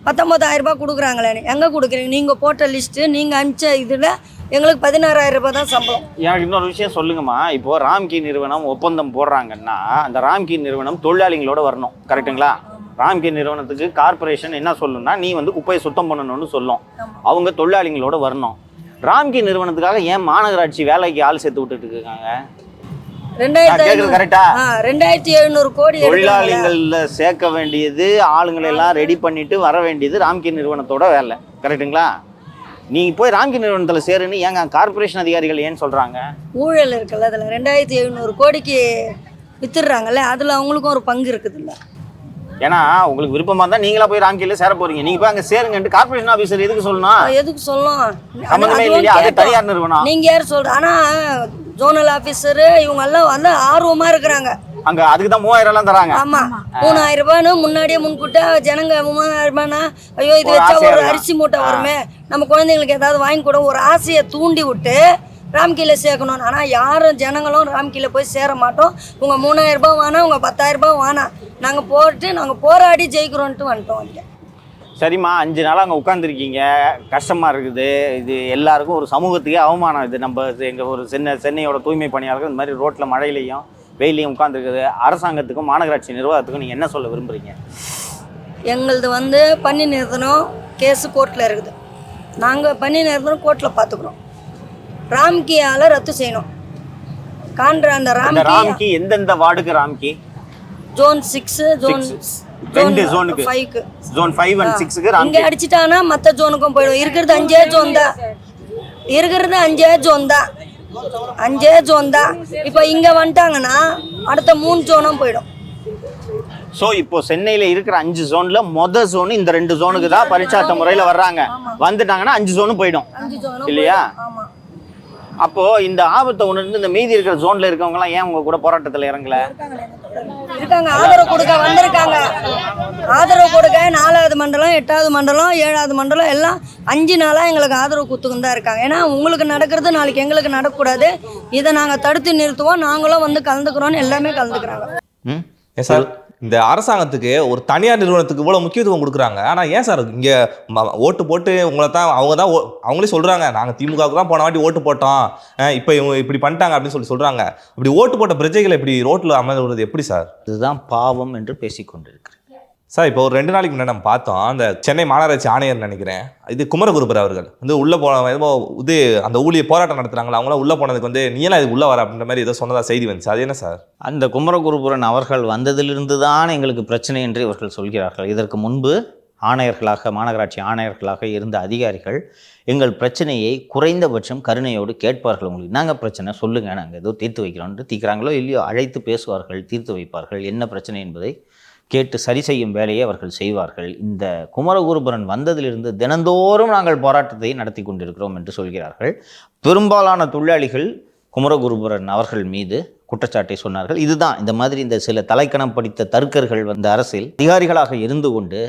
19,000 ரூபாய் கொடுக்குறாங்களேன்னு. எங்கே கொடுக்குறீங்க? நீங்கள் போட்ட லிஸ்ட்டு, நீங்கள் அனுப்பிச்ச இதில் எங்களுக்கு 16,000 ரூபாய் தான் சம்பளம். எனக்கு இன்னொரு விஷயம் சொல்லுங்கம்மா. இப்போது ராம்கி நிறுவனம் ஒப்பந்தம் போடுறாங்கன்னா அந்த ராம்கி நிறுவனம் தொழிலாளிகளோட வரணும், கரெக்டுங்களா? ராம்கி நிறுவனத்துக்கு கார்பரேஷன் என்ன சொல்லணும்னா நீ வந்து குப்பையை சுத்தம் பண்ணணும்னு சொல்லும், அவங்க தொழிலாளிகளோட வரணும். ராம்கி நிறுவனத்துக்காக ஏன் மாநகராட்சி வேலைக்கு ஆள் சேர்த்து விட்டுட்டு இருக்காங்க? 2,700 கோடி தொழிலாளிகள்ல சேர்க்க வேண்டியது, ஆளுங்களை எல்லாம் ரெடி பண்ணிட்டு வர வேண்டியது ராம்கி நிறுவனத்தோட வேலை, கரெக்டுங்களா? நீங்க போய் ராம்கி நிறுவனத்துல சேருன்னு ஏங்க கார்பரேஷன் அதிகாரிகள் ஏன்னு சொல்றாங்க? ஊழல் இருக்குல்ல, அதில் 2,700 கோடிக்கு வித்துடுறாங்கல்ல, அதில் அவங்களுக்கும் ஒரு பங்கு இருக்குது இல்லை? ஏன்னா உங்களுக்கு விருப்பமா தான் நீங்களா போய் ராம்கில சேர போறீங்க. நீங்க போய் அங்க சேருங்கன்ட்டு கார்பரேஷன் ஆபீசர் எதுக்கு சொல்லணும்? எதுக்கு சொல்லணும்? சம்பந்தமே இல்லையா? அது தனியார் நிறுவனம். நீங்க யார் சொல்ற? ஆனா ஜோனல் ஆபீசர் இவங்க எல்லாம் வந்து ஆர்வமா இருக்கிறாங்க. அங்க அதுக்கு தான் 3000 எல்லாம் தராங்க. ஆமா, 3000 ரூபான்னு முன்னாடியே முன்கூட்ட ஜனங்க 3000 ரூபாய்னா ஐயோ இது வச்சா ஒரு அரிசி மூட்டை வருமே, நம்ம குழந்தைங்களுக்கு ஏதாவது வாங்கி கூட ஒரு ஆசையை தூண்டி விட்டு ராம்கில சேர்க்கணும். ஆனால் யாரும் ஜனங்களும் ராம்கில போய் சேர மாட்டோம். உங்கள் 3000 ரூபாய் வேணாம், உங்கள் 10,000 ரூபாய் வேணாம், நாங்கள் போராடி ஜெயிக்கிறோன்ட்டு வந்துட்டோம். சரிம்மா 5 நாளாக அங்கே உட்காந்துருக்கீங்க, கஷ்டமாக இருக்குது. இது எல்லாருக்கும் ஒரு சமூகத்துக்கே அவமானம். இது நம்ம எங்கள் ஒரு சென்னையோட தூய்மை பணியாளர்கள் இந்த மாதிரி ரோட்டில் மழையிலையும் வெயிலையும் உட்காந்துருக்குது. அரசாங்கத்துக்கும் மாநகராட்சி நிர்வாகத்துக்கும் நீங்கள் என்ன சொல்ல விரும்புகிறீங்க? எங்களது வந்து பண்ணி நிறுத்தணும், கேஸு கோர்ட்டில் இருக்குது. நாங்கள் பண்ணி நிறுத்தணும், கோர்ட்டில் பார்த்துக்குறோம். ராம்கியால் ரத்து செய்யணும். அந்த ராம்கி எந்தெந்த வார்டுக்கு ராம்கி? ஜோன் 6, ஜோன் 5க்கு. ஜோன் 5 and 6க்கு ராம்கி. இங்கே அடிச்சிட்டானா மற்ற ஜோனுக்கும் போயிடும். இருக்கிறது 5 ஜோன் தான். 5 ஜோன் தான். இப்போ இங்கே வந்துட்டாங்கன்னா அடுத்த 3 ஜோனும் போயிடும். ஸோ இப்போ சென்னையில் இருக்கிற 5 ஜோன்ல மொதல் ஜோனு இந்த 2 ஜோனுக்கு தான் பரிச்சார்த்த முறையில் வர்றாங்க. வந்துட்டாங்கன்னா 5 ஜோனும் போயிடும் இல்லையா? அப்போ இந்த ஆபத்தை உணர்ந்து இந்த மீதி இருக்கிற ஜோன்ல இருக்கவங்கலாம் ஏன் உங்க கூட போராட்டத்தில் இறங்கல? இருக்காங்க, ஆதரவு கொடுக்க வந்திருக்காங்க. ஆதரவு கொடுக்க 4வது மண்டலம், 8வது மண்டலம், 7வது மண்டலம் எல்லாம் 5 நாளாக எங்களுக்கு ஆதரவு கொடுத்துக்கிட்டு தான் இருக்காங்க. ஏன்னா உங்களுக்கு நடக்கிறது நாளைக்கு எங்களுக்கு நடக்கக்கூடாது, இதை நாங்கள் தடுத்து நிறுத்துவோம், நாங்களும் வந்து கலந்துக்கிறோன்னு எல்லாமே கலந்துக்கிறாங்க. சார், இந்த அரசாங்கத்துக்கு ஒரு தனியார் நிறுவனத்துக்கு இவ்வளோ முக்கியத்துவம் கொடுக்குறாங்க. ஆனால் ஏன் சார் இங்கே ஓட்டு போட்டு உங்களை தான் அவங்களே சொல்கிறாங்க, நாங்கள் திமுகவுக்கு தான் போன வாட்டி ஓட்டு போட்டோம், இப்போ இவங்க இப்படி பண்ணிட்டாங்க அப்படின்னு சொல்கிறாங்க. இப்படி ஓட்டு போட்ட பிரஜைகளை இப்படி ரோட்டில் அமர்வது எப்படி சார்? இதுதான் பாவம் என்று பேசிக்கொண்டிருக்கிறேன் சார். இப்போ ஒரு 2 நாளைக்கு முன்னாடி நம்ம பார்த்தோம், அந்த சென்னை மாநகராட்சி ஆணையர் நினைக்கிறேன், இது குமரகுருபர் அவர்கள் வந்து உள்ளே இது அந்த ஊழியர் போராட்டம் நடத்துகிறாங்களா, அவங்களாம் உள்ளே போனதுக்கு வந்து நீ எல்லாம் இது உள்ளே வர அப்படின்ற மாதிரி ஏதோ சொன்னதா செய்தி வந்துச்சு. அது என்ன சார்? அந்த குமரகுருபுரன் அவர்கள் வந்ததிலிருந்து தான் எங்களுக்கு பிரச்சனை என்று இவர்கள் சொல்கிறார்கள். இதற்கு முன்பு ஆணையர்களாக, மாநகராட்சி ஆணையர்களாக இருந்த அதிகாரிகள் எங்கள் பிரச்சனையை குறைந்தபட்சம் கருணையோடு கேட்பார்கள். உங்களுக்கு நாங்கள் பிரச்சனை சொல்லுங்கள், நாங்கள் ஏதோ தீர்த்து வைக்கிறோம்னு தீர்க்கிறாங்களோ இல்லையோ அழைத்து பேசுவார்கள், தீர்த்து வைப்பார்கள். என்ன பிரச்சனை என்பதை கேட்டு சரி செய்யும் வேலையை அவர்கள் செய்வார்கள். இந்த குமரகுருபரன் வந்ததிலிருந்து தினந்தோறும் நாங்கள் போராட்டத்தை நடத்தி கொண்டிருக்கிறோம் என்று சொல்கிறார்கள். பெரும்பாலான தொழிலாளிகள் குமரகுருபரன் அவர்கள் மீது குற்றச்சாட்டை சொன்னார்கள். இதுதான் இந்த மாதிரி இந்த சில தலைக்கணம் படித்த தர்க்கர்கள் வந்த அரசில் அதிகாரிகளாக இருந்து கொண்டு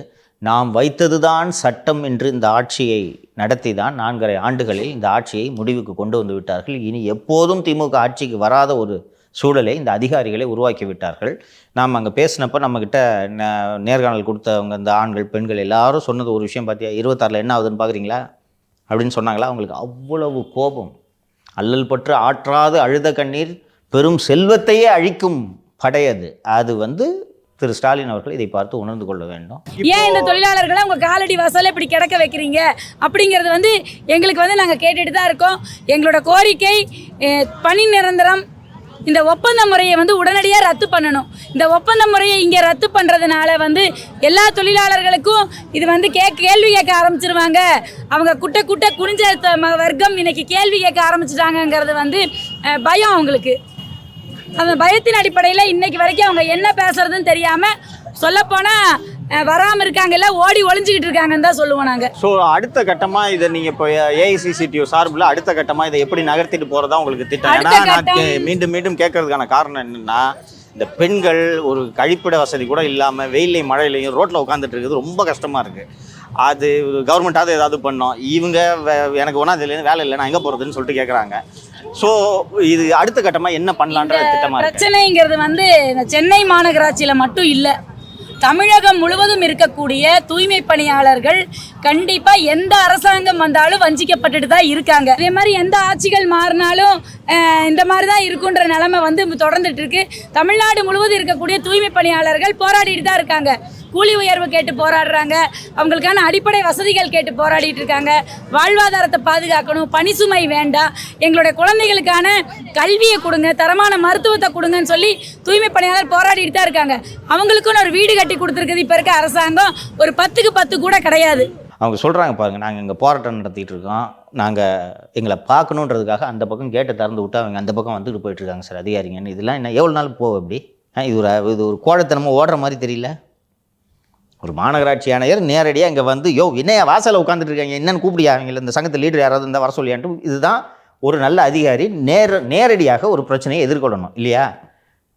நாம் வைத்ததுதான் சட்டம் என்று இந்த ஆட்சியை நடத்தி தான் 4.5 ஆண்டுகளில் இந்த ஆட்சியை முடிவுக்கு கொண்டு வந்து விட்டார்கள். இனி எப்போதும் திமுக ஆட்சிக்கு வராத ஒரு சூழலை இந்த அதிகாரிகளை உருவாக்கி விட்டார்கள். நாம் அங்கே பேசினப்போ நம்மக்கிட்ட நேர்காணல் கொடுத்தவங்க இந்த ஆண்கள் பெண்கள் எல்லாரும் சொன்னது ஒரு விஷயம், பார்த்தியா 26 என்ன ஆகுதுன்னு பார்க்குறீங்களா அப்படின்னு சொன்னாங்களா. அவங்களுக்கு அவ்வளவு கோபம். அல்லல் பற்று ஆற்றாது அழுத கண்ணீர் பெரும் செல்வத்தையே அழிக்கும் படையது. அது வந்து திரு ஸ்டாலின் அவர்கள் இதை பார்த்து உணர்ந்து கொள்ள வேண்டும். ஏன் இந்த தொழிலாளர்களை உங்கள் காலடி வாசலில் இப்படி கிடக்க வைக்கிறீங்க அப்படிங்கிறது வந்து எங்களுக்கு வந்து நாங்கள் கேட்டுட்டு தான் இருக்கோம். எங்களோட கோரிக்கை பணி நிரந்தரம், இந்த ஒப்பந்த முறையை வந்து உடனடியாக ரத்து பண்ணணும். இந்த ஒப்பந்த முறையை இங்கே ரத்து பண்ணுறதுனால வந்து எல்லா தொழிலாளர்களுக்கும் இது வந்து கேள்வி கேட்க ஆரம்பிச்சிருவாங்க. அவங்க குட்ட குனிஞ்ச வர்க்கம் இன்னைக்கு கேள்வி கேட்க ஆரம்பிச்சிட்டாங்கங்கிறது வந்து பயம் அவங்களுக்கு. அந்த பயத்தின் அடிப்படையில் இன்னைக்கு வரைக்கும் அவங்க என்ன பேசுறதுன்னு தெரியாமல் சொல்லப்போனால் வராமல் இருக்காங்கல்ல, ஓடி ஒளிஞ்சிக்கிட்டு இருக்காங்கன்னு தான் சொல்லுவோம் நாங்கள். ஸோ அடுத்த கட்டமாக இதை நீங்கள் இப்போ ஏஐசிசிடியூ சார்பில் அடுத்த கட்டமாக இதை எப்படி நகர்த்திட்டு போகிறதா உங்களுக்கு திட்டம்? ஏன்னா நான் மீண்டும் கேட்கறதுக்கான காரணம் என்னென்னா, இந்த பெண்கள் ஒரு கழிப்பிட வசதி கூட இல்லாமல் வெயிலையும் மழையிலையும் ரோட்டில் உட்காந்துட்டு இருக்குது, ரொம்ப கஷ்டமாக இருக்குது. அது கவர்மெண்ட்டாவது ஏதாவது பண்ணோம். இவங்க எனக்கு ஒன்றா இதுலேருந்து வேலை இல்லை, நான் எங்கே போகிறதுன்னு சொல்லிட்டு கேட்குறாங்க. ஸோ இது அடுத்த கட்டமாக என்ன பண்ணலான்ற திட்டமாக பிரச்சனைங்கிறது வந்து சென்னை மாநகராட்சியில் மட்டும் இல்லை, தமிழகம் முழுவதும் இருக்கக்கூடிய தூய்மை பணியாளர்கள் கண்டிப்பாக எந்த அரசாங்கம் வந்தாலும் வஞ்சிக்கப்பட்டுட்டு தான் இருக்காங்க. அதே மாதிரி எந்த ஆட்சிகள் மாறினாலும் இந்த மாதிரி தான் இருக்குன்ற நிலைமை வந்து தொடர்ந்துட்டு இருக்கு. தமிழ்நாடு முழுவதும் இருக்கக்கூடிய தூய்மை பணியாளர்கள் போராடிட்டு தான் இருக்காங்க. கூலி உயர்வு கேட்டு போராடுறாங்க, அவங்களுக்கான அடிப்படை வசதிகள் கேட்டு போராடிட்டு இருக்காங்க. வாழ்வாதாரத்தை பாதுகாக்கணும், பணி சுமை வேண்டாம், எங்களுடைய குழந்தைகளுக்கான கல்வியை கொடுங்க, தரமான மருத்துவத்தை கொடுங்கன்னு சொல்லி தூய்மை பணியாளர் போராடிட்டு தான் இருக்காங்க. அவங்களுக்குன்னு ஒரு வீடு கட்டி கொடுத்துருக்குது இப்போ இருக்க அரசாங்கம், ஒரு 10க்கு 10 கூட கிடையாது. அவங்க சொல்கிறாங்க பாருங்கள், நாங்கள் இங்கே போராட்டம் நடத்திட்டு இருக்கோம், நாங்கள் எங்களை பார்க்கணுன்றதுக்காக அந்த பக்கம் கேட்டை திறந்து விட்டு அவங்க அந்த பக்கம் வந்துட்டு போயிட்டுருக்காங்க சார் அதிகாரிங்கன்னு. இதெல்லாம் என்ன எவ்வளோ நாள் போகும் இப்படி? இது ஒரு கோழைத்தனமாக ஓடுற மாதிரி தெரியல. ஒரு மாநகராட்சி ஆணையர் நேரடியாக இங்கே வந்து என்னையா வாசலில் உட்காந்துட்டு இருக்காங்க, என்னென்னு கூப்பிடியா, அவங்கள இந்த சங்கத்தில் லீடர் யாராவது இருந்தால் வர சொல்லியான்ட்டு. இதுதான் ஒரு நல்ல அதிகாரி நேரடியாக ஒரு பிரச்சனையை எதிர்கொள்ளணும் இல்லையா?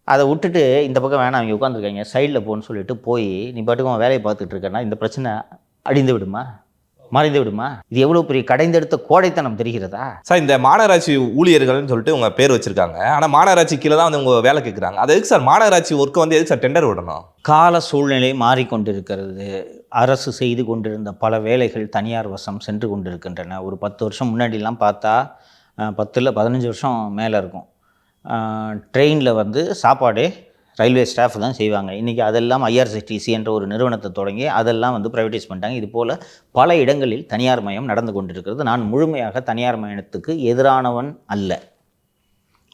அதை விட்டுட்டு இந்த பக்கம் வேணாம் அவங்க உட்காந்துருக்காங்க சைடில் போன்னு சொல்லிட்டு போய் நீ பாட்டுக்கு வேலையை பார்த்துட்டு இருக்கேன்னா இந்த பிரச்சனை அடிந்து விடுமா, மறைந்து விடுமா? இது எவ்வளோ பெரிய கடைந்தெடுத்த கோடைத்தனம் தெரிகிறதா சார்? இந்த மாநகராட்சி ஊழியர்கள்னு சொல்லிட்டு உங்கள் பேர் வச்சுருக்காங்க, ஆனால் மாநகராட்சி கீழே தான் வந்து உங்கள் வேலை கேட்குறாங்க. அது எதுக்கு சார் மாநகராட்சி ஒர்க்கை வந்து எதுக்கு சார் டெண்டர் விடணும்? கால சூழ்நிலை மாறிக்கொண்டிருக்கிறது. அரசு செய்து கொண்டிருந்த பல வேலைகள் தனியார் வசம் சென்று கொண்டிருக்கின்றன. ஒரு 10 வருஷம் முன்னாடிலாம் பார்த்தா 10 இல்லை 15 வருஷம் மேலே இருக்கும். ட்ரெயினில் வந்து சாப்பாடே ரயில்வே ஸ்டாஃப் தான் செய்வாங்க. இன்றைக்கி அதெல்லாம் ஐஆர்சிடிசி என்ற ஒரு நிறுவனத்தை தொடங்கி அதெல்லாம் வந்து ப்ரைவேட்டைஸ் பண்ணிட்டாங்க. இது போல் பல இடங்களில் தனியார் மயம் நடந்து கொண்டிருக்கிறது. நான் முழுமையாக தனியார் மயத்துக்கு எதிரானவன் அல்ல.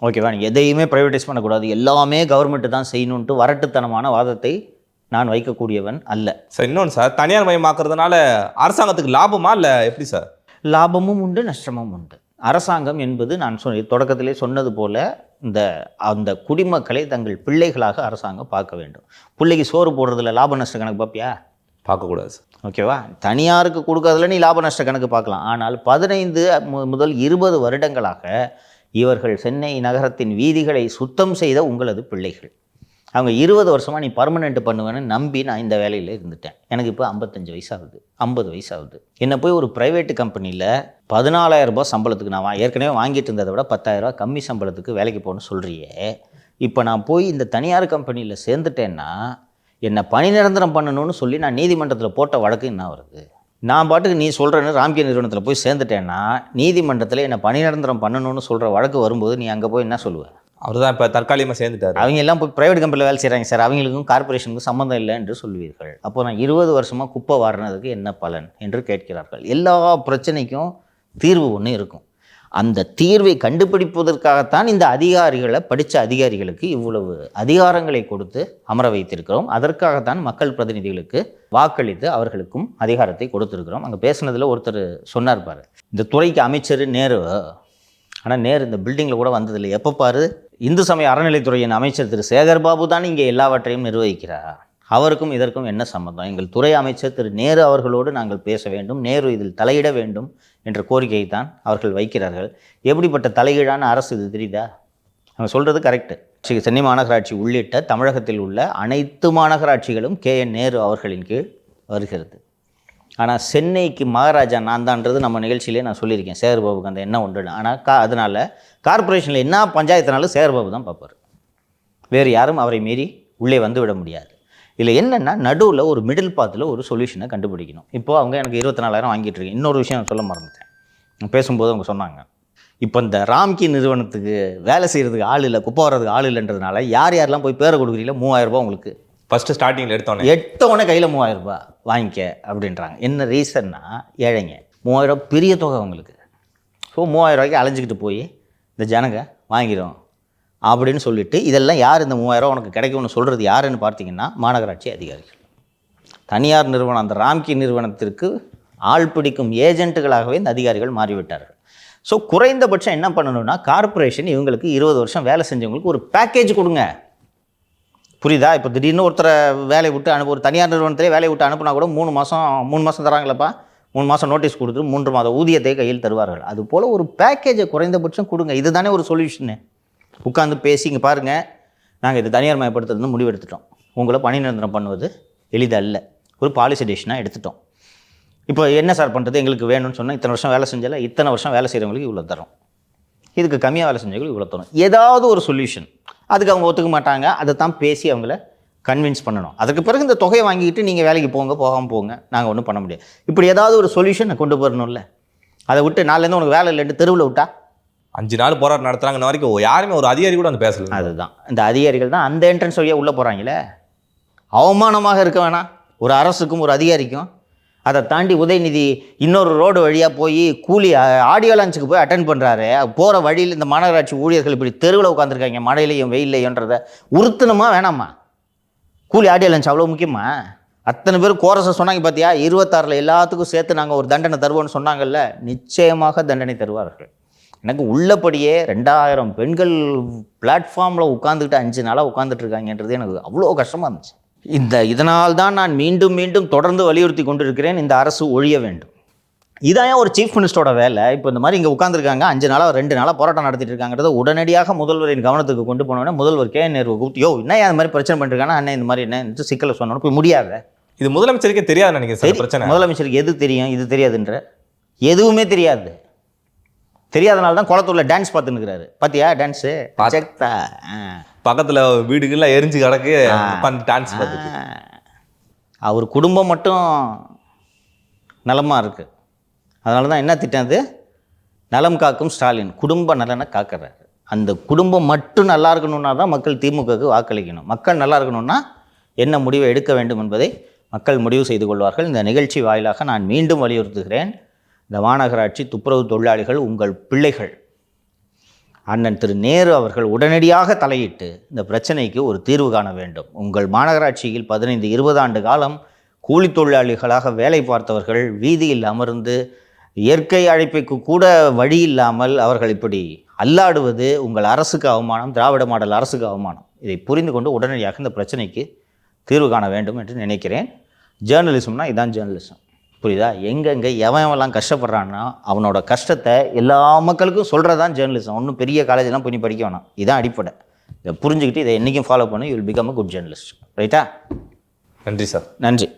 ஓகேவா? எதையுமே ப்ரைவேட்டைஸ் பண்ணக்கூடாது, எல்லாமே கவர்மெண்ட்டு தான் செய்யணுன்ட்டு வரட்டுத்தனமான வாதத்தை நான் வைக்கக்கூடியவன் அல்ல. சார் இன்னொன்று சார், தனியார் மயமாக்குறதுனால அரசாங்கத்துக்கு லாபமா இல்லை எப்படி சார்? லாபமும் உண்டு, நஷ்டமும் உண்டு. அரசாங்கம் என்பது நான் தொடக்கத்திலே சொன்னது போல் அந்த குடிமக்களை தங்கள் பிள்ளைகளாக அரசாங்கம் பார்க்க வேண்டும். பிள்ளைக்கு சோறு போடுறதுல லாப நஷ்ட கணக்கு பார்ப்பியா? பார்க்கக்கூடாது சார். ஓகேவா? தனியாருக்கு கொடுக்கறதுல நீ லாப நஷ்ட கணக்கு பார்க்கலாம். ஆனால் 15 முதல் 20 வருடங்களாக இவர்கள் சென்னை நகரத்தின் வீதிகளை சுத்தம் செய்த உங்களது பிள்ளைகள். அவங்க 20 வருஷமாக நீ பர்மனெண்ட் பண்ணுவேன்னு நம்பி நான் இந்த வேலையில் இருந்துட்டேன். எனக்கு இப்போ 55 வயசாகுது, 50 வயசாகுது. என்னை போய் ஒரு ப்ரைவேட்டு கம்பெனியில் 14,000 ரூபாய் சம்பளத்துக்கு நான் ஏற்கனவே வாங்கிட்டு இருந்ததை விட 10,000 ரூபா கம்மி சம்பளத்துக்கு வேலைக்கு போகணும்னு சொல்கிறியே. இப்போ நான் போய் இந்த தனியார் கம்பெனியில் சேர்ந்துட்டேன்னா என்னை பணி நிரந்தரம் பண்ணணும்னு சொல்லி நான் நீதிமன்றத்தில் போட்ட வழக்கு என்ன வருது? நான் பாட்டுக்கு நீ சொல்கிறேன்னு ராம்கே நிறுவனத்தில் போய் சேர்ந்துட்டேன்னா நீதிமன்றத்தில் என்னை பணி நிரந்தரம் பண்ணணும்னு சொல்கிற வழக்கு வரும்போது நீ அங்கே போய் என்ன சொல்லுவேன்? அவர் தான் இப்போ தற்காலிகமாக சேர்ந்துட்டார். அவங்க எல்லாம் போய் ப்ரைவேட் கம்பெனியில் வேலை செய்கிறாங்க சார், அவங்களுக்கும் கார்பரேஷனுக்கும் சம்மந்தம் இல்லை என்று சொல்வீர்கள். அப்போ நான் 20 வருஷமாக குப்பை வாரினதுக்கு என்ன பலன் என்று கேட்கிறார்கள். எல்லா பிரச்சனைக்கும் தீர்வு ஒன்று இருக்கும். அந்த தீர்வை கண்டுபிடிப்பதற்காகத்தான் இந்த அதிகாரிகளை, படித்த அதிகாரிகளுக்கு இவ்வளவு அதிகாரங்களை கொடுத்து அமர வைத்திருக்கிறோம். அதற்காகத்தான் மக்கள் பிரதிநிதிகளுக்கு வாக்களித்து அவர்களுக்கும் அதிகாரத்தை கொடுத்துருக்கிறோம். அங்கே பேசுனதில் ஒருத்தர் சொன்னார் பாரு, இந்த துறைக்கு அமைச்சர் நேரு. ஆனால் நேரு இந்த பில்டிங்கில் கூட வந்ததில்லை. எப்போ பாரு இந்து சமய அறநிலைத்துறையின் அமைச்சர் திரு சேகர் பாபு தான் இங்கே எல்லாவற்றையும் நிர்வகிக்கிறார். அவருக்கும் இதற்கும் என்ன சம்பந்தம்? எங்கள் துறை அமைச்சர் திரு நேரு அவர்களோடு நாங்கள் பேச வேண்டும், நேரு இதில் தலையிட வேண்டும் என்ற கோரிக்கையை தான் அவர்கள் வைக்கிறார்கள். எப்படிப்பட்ட தலையீடான அரசு இது தெரியுதா? அவங்க சொல்கிறது கரெக்டு. சென்னை மாநகராட்சி உள்ளிட்ட தமிழகத்தில் உள்ள அனைத்து மாநகராட்சிகளும் KN நேரு அவர்களின் கீழ் வருகிறது. ஆனால் சென்னைக்கு மகாராஜா நான் தான்ன்றது நம்ம நிகழ்ச்சியிலே நான் சொல்லியிருக்கேன். சேகர் பாபுக்கு அந்த எண்ணம் உண்டு. ஆனால் அதனால் கார்பரேஷனில் என்ன பஞ்சாயத்துனாலும் சேகர் பாபு தான் பார்ப்பார். வேறு யாரும் அவரை மீறி உள்ளே வந்து விட முடியாது. இதில் என்னென்னா நடுவில் ஒரு மிடில் பாத்தில் ஒரு சொல்யூஷனை கண்டுபிடிக்கணும். இப்போது அவங்க எனக்கு 24,000 வாங்கிட்டு இருக்கேன். இன்னொரு விஷயம் சொல்ல மறந்துட்டேன். பேசும்போது அவங்க சொன்னாங்க, இப்போ இந்த ராம்கி நிறுவனத்துக்கு வேலை செய்கிறதுக்கு ஆள் இல்லை, குப்பை வர்றதுக்கு ஆள் இல்லைன்றதுனால யாரெல்லாம் போய் பேரை கொடுக்குறீங்களோ 3,000 ரூபாய் உங்களுக்கு ஃபஸ்ட்டு ஸ்டார்டிங்கில் எடுத்தோடனே கையில் 3,000 ரூபாய் வாங்கிக்க அப்படின்றாங்க. என்ன ரீசன்னா, ஏழைங்க 3,000 ரூபா பெரிய தொகை அவங்களுக்கு. ஸோ 3,000 ரூபாய்க்கு அலைஞ்சிக்கிட்டு போய் இந்த ஜனங்க வாங்கிடும் அப்படின்னு சொல்லிட்டு, இதெல்லாம் யார் இந்த 3,000 ரூபா உனக்கு கிடைக்கும்னு சொல்கிறது யாருன்னு பார்த்தீங்கன்னா மாநகராட்சி அதிகாரிகள். தனியார் நிறுவனம் அந்த ராம்கி நிறுவனத்திற்கு ஆள் பிடிக்கும் ஏஜென்ட்டுகளாகவே இந்த அதிகாரிகள் மாறிவிட்டார்கள். ஸோ குறைந்தபட்சம் என்ன பண்ணணும்னா, கார்ப்பரேஷன் இவங்களுக்கு 20 வருஷம் வேலை செஞ்சவங்களுக்கு ஒரு பேக்கேஜ் கொடுங்க. புரியுதா? இப்போ திடீர்னு ஒருத்தரை வேலையை விட்டு ஒரு தனியார் நிறுவனத்திலே வேலையை விட்டு அனுப்புனா கூட 3 மாதம் தராங்களப்பா, 3 மாதம் நோட்டீஸ் கொடுத்து 3 மாத ஊதியத்தை கையில் தருவார்கள். அதுபோல் ஒரு பேக்கேஜை குறைந்தபட்சம் கொடுங்க. இதுதானே ஒரு சொல்யூஷனு. உட்காந்து பேசி இங்கே பாருங்கள், நாங்கள் இது தனியார் மயப்படுத்துறது முடிவெடுத்துட்டோம், உங்களை பணி நிரந்தரம் பண்ணுவது எளிதல்ல, ஒரு பாலிசி டெசிஷனாக எடுத்துட்டோம். இப்போ என்ன சார் பண்ணுறது? எங்களுக்கு வேணும்னு சொன்னால் இத்தனை வருஷம் வேலை செஞ்சால இத்தனை வருஷம் வேலை செய்கிறவங்களுக்கு இவ்வளோ தரோம், இதுக்கு கம்மியாக வேலை செஞ்சவங்களுக்கு இவ்வளோ தரும். ஏதாவது ஒரு சொல்யூஷன். அதுக்கு அவங்க ஒத்துக்க மாட்டாங்க. அதை தான் பேசி அவங்கள கன்வின்ஸ் பண்ணணும். அதுக்கு பிறகு இந்த தொகையை வாங்கிக்கிட்டு நீங்கள் வேலைக்கு போகாமல் போங்க, நாங்கள் ஒன்றும் பண்ண முடியாது. இப்படி ஏதாவது ஒரு சொல்யூஷனை கொண்டு வரணும்ல. அதை விட்டு நாளிலேருந்து உனக்கு வேலை இல்லைட்டு தெருவில் விட்டா 5 நாள் போராட்டம் நடத்துகிறாங்க. இன்ன வரைக்கும் யாருமே ஒரு அதிகாரி கூட அந்த பேசல. அதுதான் இந்த அதிகாரிகள் தான் அந்த என்ட்ரன்ஸ் வழியாக உள்ளே போகிறாங்களே. அவமானமாக இருக்க வேணாம் ஒரு அரசுக்கும் ஒரு அதிகாரிக்கும். அதை தாண்டி உதயநிதி இன்னொரு ரோடு வழியாக போய் கூலி ஆடியோ லான்ச்சுக்கு போய் அட்டென்ட் பண்ணுறாரு. போகிற வழியில் இந்த மாநகராட்சி ஊழியர்கள் இப்படி தெருவில் உட்காந்துருக்காங்க, மழையிலையும் வெயிலையும்ன்றதை உறுத்தணுமா வேணாமா? கூலி ஆடியோ லான்ச் அவ்வளோ முக்கியமா? அத்தனை பேர் கோரஸை சொன்னாங்க பார்த்தியா, 26 எல்லாத்துக்கும் சேர்த்து நாங்கள் ஒரு தண்டனை தருவோம்னு சொன்னாங்கல்ல. நிச்சயமாக தண்டனை தருவார்கள். எனக்கு உள்ளபடியே 2000 பெண்கள் பிளாட்ஃபார்மில் உட்காந்துக்கிட்டு 5 நாளாக உட்காந்துட்ருக்காங்கன்றது எனக்கு அவ்வளோ கஷ்டமாக இருந்துச்சு. இதனால்தான் நான் மீண்டும் மீண்டும் தொடர்ந்து வலியுறுத்தி கொண்டிருக்கிறேன், இந்த அரசு ஒழிய வேண்டும். இதான் ஒரு சீஃப் மினிஸ்டரோட வேலை. இப்போ இந்த மாதிரி இங்கே உட்காந்துருக்காங்க, 5 நாளாக 2 நாளாக போராட்டம் நடத்திட்டு இருக்காங்கிறத உடனடியாக முதல்வரின் கவனத்துக்கு கொண்டு போனோன்னே முதல்வர் KN நேரு கூப்பிட்டு, யோ என்ன அந்த மாதிரி பிரச்சனை பண்ணிருக்காங்கன்னா அண்ணன் இந்த மாதிரி என்ன சிக்கலை சொன்னோன்னு போய் முடியாத. இது முதலமைச்சருக்கே தெரியாது நினைக்கிறேன் பிரச்சனை. முதலமைச்சருக்கு எது தெரியும் இது தெரியாதுன்ற? எதுவுமே தெரியாது. தெரியாதனால தான் குளத்தூரில் டான்ஸ் பார்த்துன்னுக்கிறாரு. பார்த்தியா டான்ஸு? பக்கத்தில் வீடுகள்லாம் எரிஞ்சு கிடக்கு உட்காந்து டான்ஸ் பார்த்துட்டு. அவர் குடும்பம் மட்டும் நலமாக இருக்குது. அதனால தான் என்ன திட்டம் அது? நலம் காக்கும் ஸ்டாலின், குடும்ப நலனை காக்கிறாரு. அந்த குடும்பம் மட்டும் நல்லா இருக்கணும்னா தான் மக்கள் திமுகவுக்கு வாக்களிக்கணும். மக்கள் நல்லா இருக்கணும்னா என்ன முடிவை எடுக்க வேண்டும் என்பதை மக்கள் முடிவு செய்து கொள்வார்கள். இந்த நிகழ்ச்சி வாயிலாக நான் மீண்டும் வலியுறுத்துகிறேன், இந்த மாநகராட்சி துப்புரவு தொழிலாளிகள் உங்கள் பிள்ளைகள். அண்ணன் திரு நேரு அவர்கள் உடனடியாக தலையிட்டு இந்த பிரச்சனைக்கு ஒரு தீர்வு காண வேண்டும். உங்கள் மாநகராட்சியில் 15-20 ஆண்டு காலம் கூலி தொழிலாளிகளாக வேலை பார்த்தவர்கள் வீதியில் அமர்ந்து இயற்கை அழைப்புக்கு கூட வழி இல்லாமல் அவர்கள் இப்படி அல்லாடுவது உங்கள் அரசுக்கு அவமானம், திராவிட மாடல் அரசுக்கு அவமானம். இதை புரிந்து கொண்டு உடனடியாக இந்த பிரச்சனைக்கு தீர்வு காண வேண்டும் என்று நினைக்கிறேன். ஜேர்னலிசம்னா இதான் ஜேர்னலிசம், புரியுதா? எங்கெங்கே எவன்லாம் கஷ்டப்படுறான்னா அவனோட கஷ்டத்தை எல்லா மக்களுக்கும் சொல்கிறதான் ஜேர்னலிசம். ஒன்றும் பெரிய காலேஜெலாம் போய் படிக்க வேணாம், இதான் அடிப்படை. இதை புரிஞ்சுக்கிட்டு இதை என்றைக்கும் ஃபாலோ பண்ணி you will become a good journalist. ரைட்டா? நன்றி சார். நன்றி.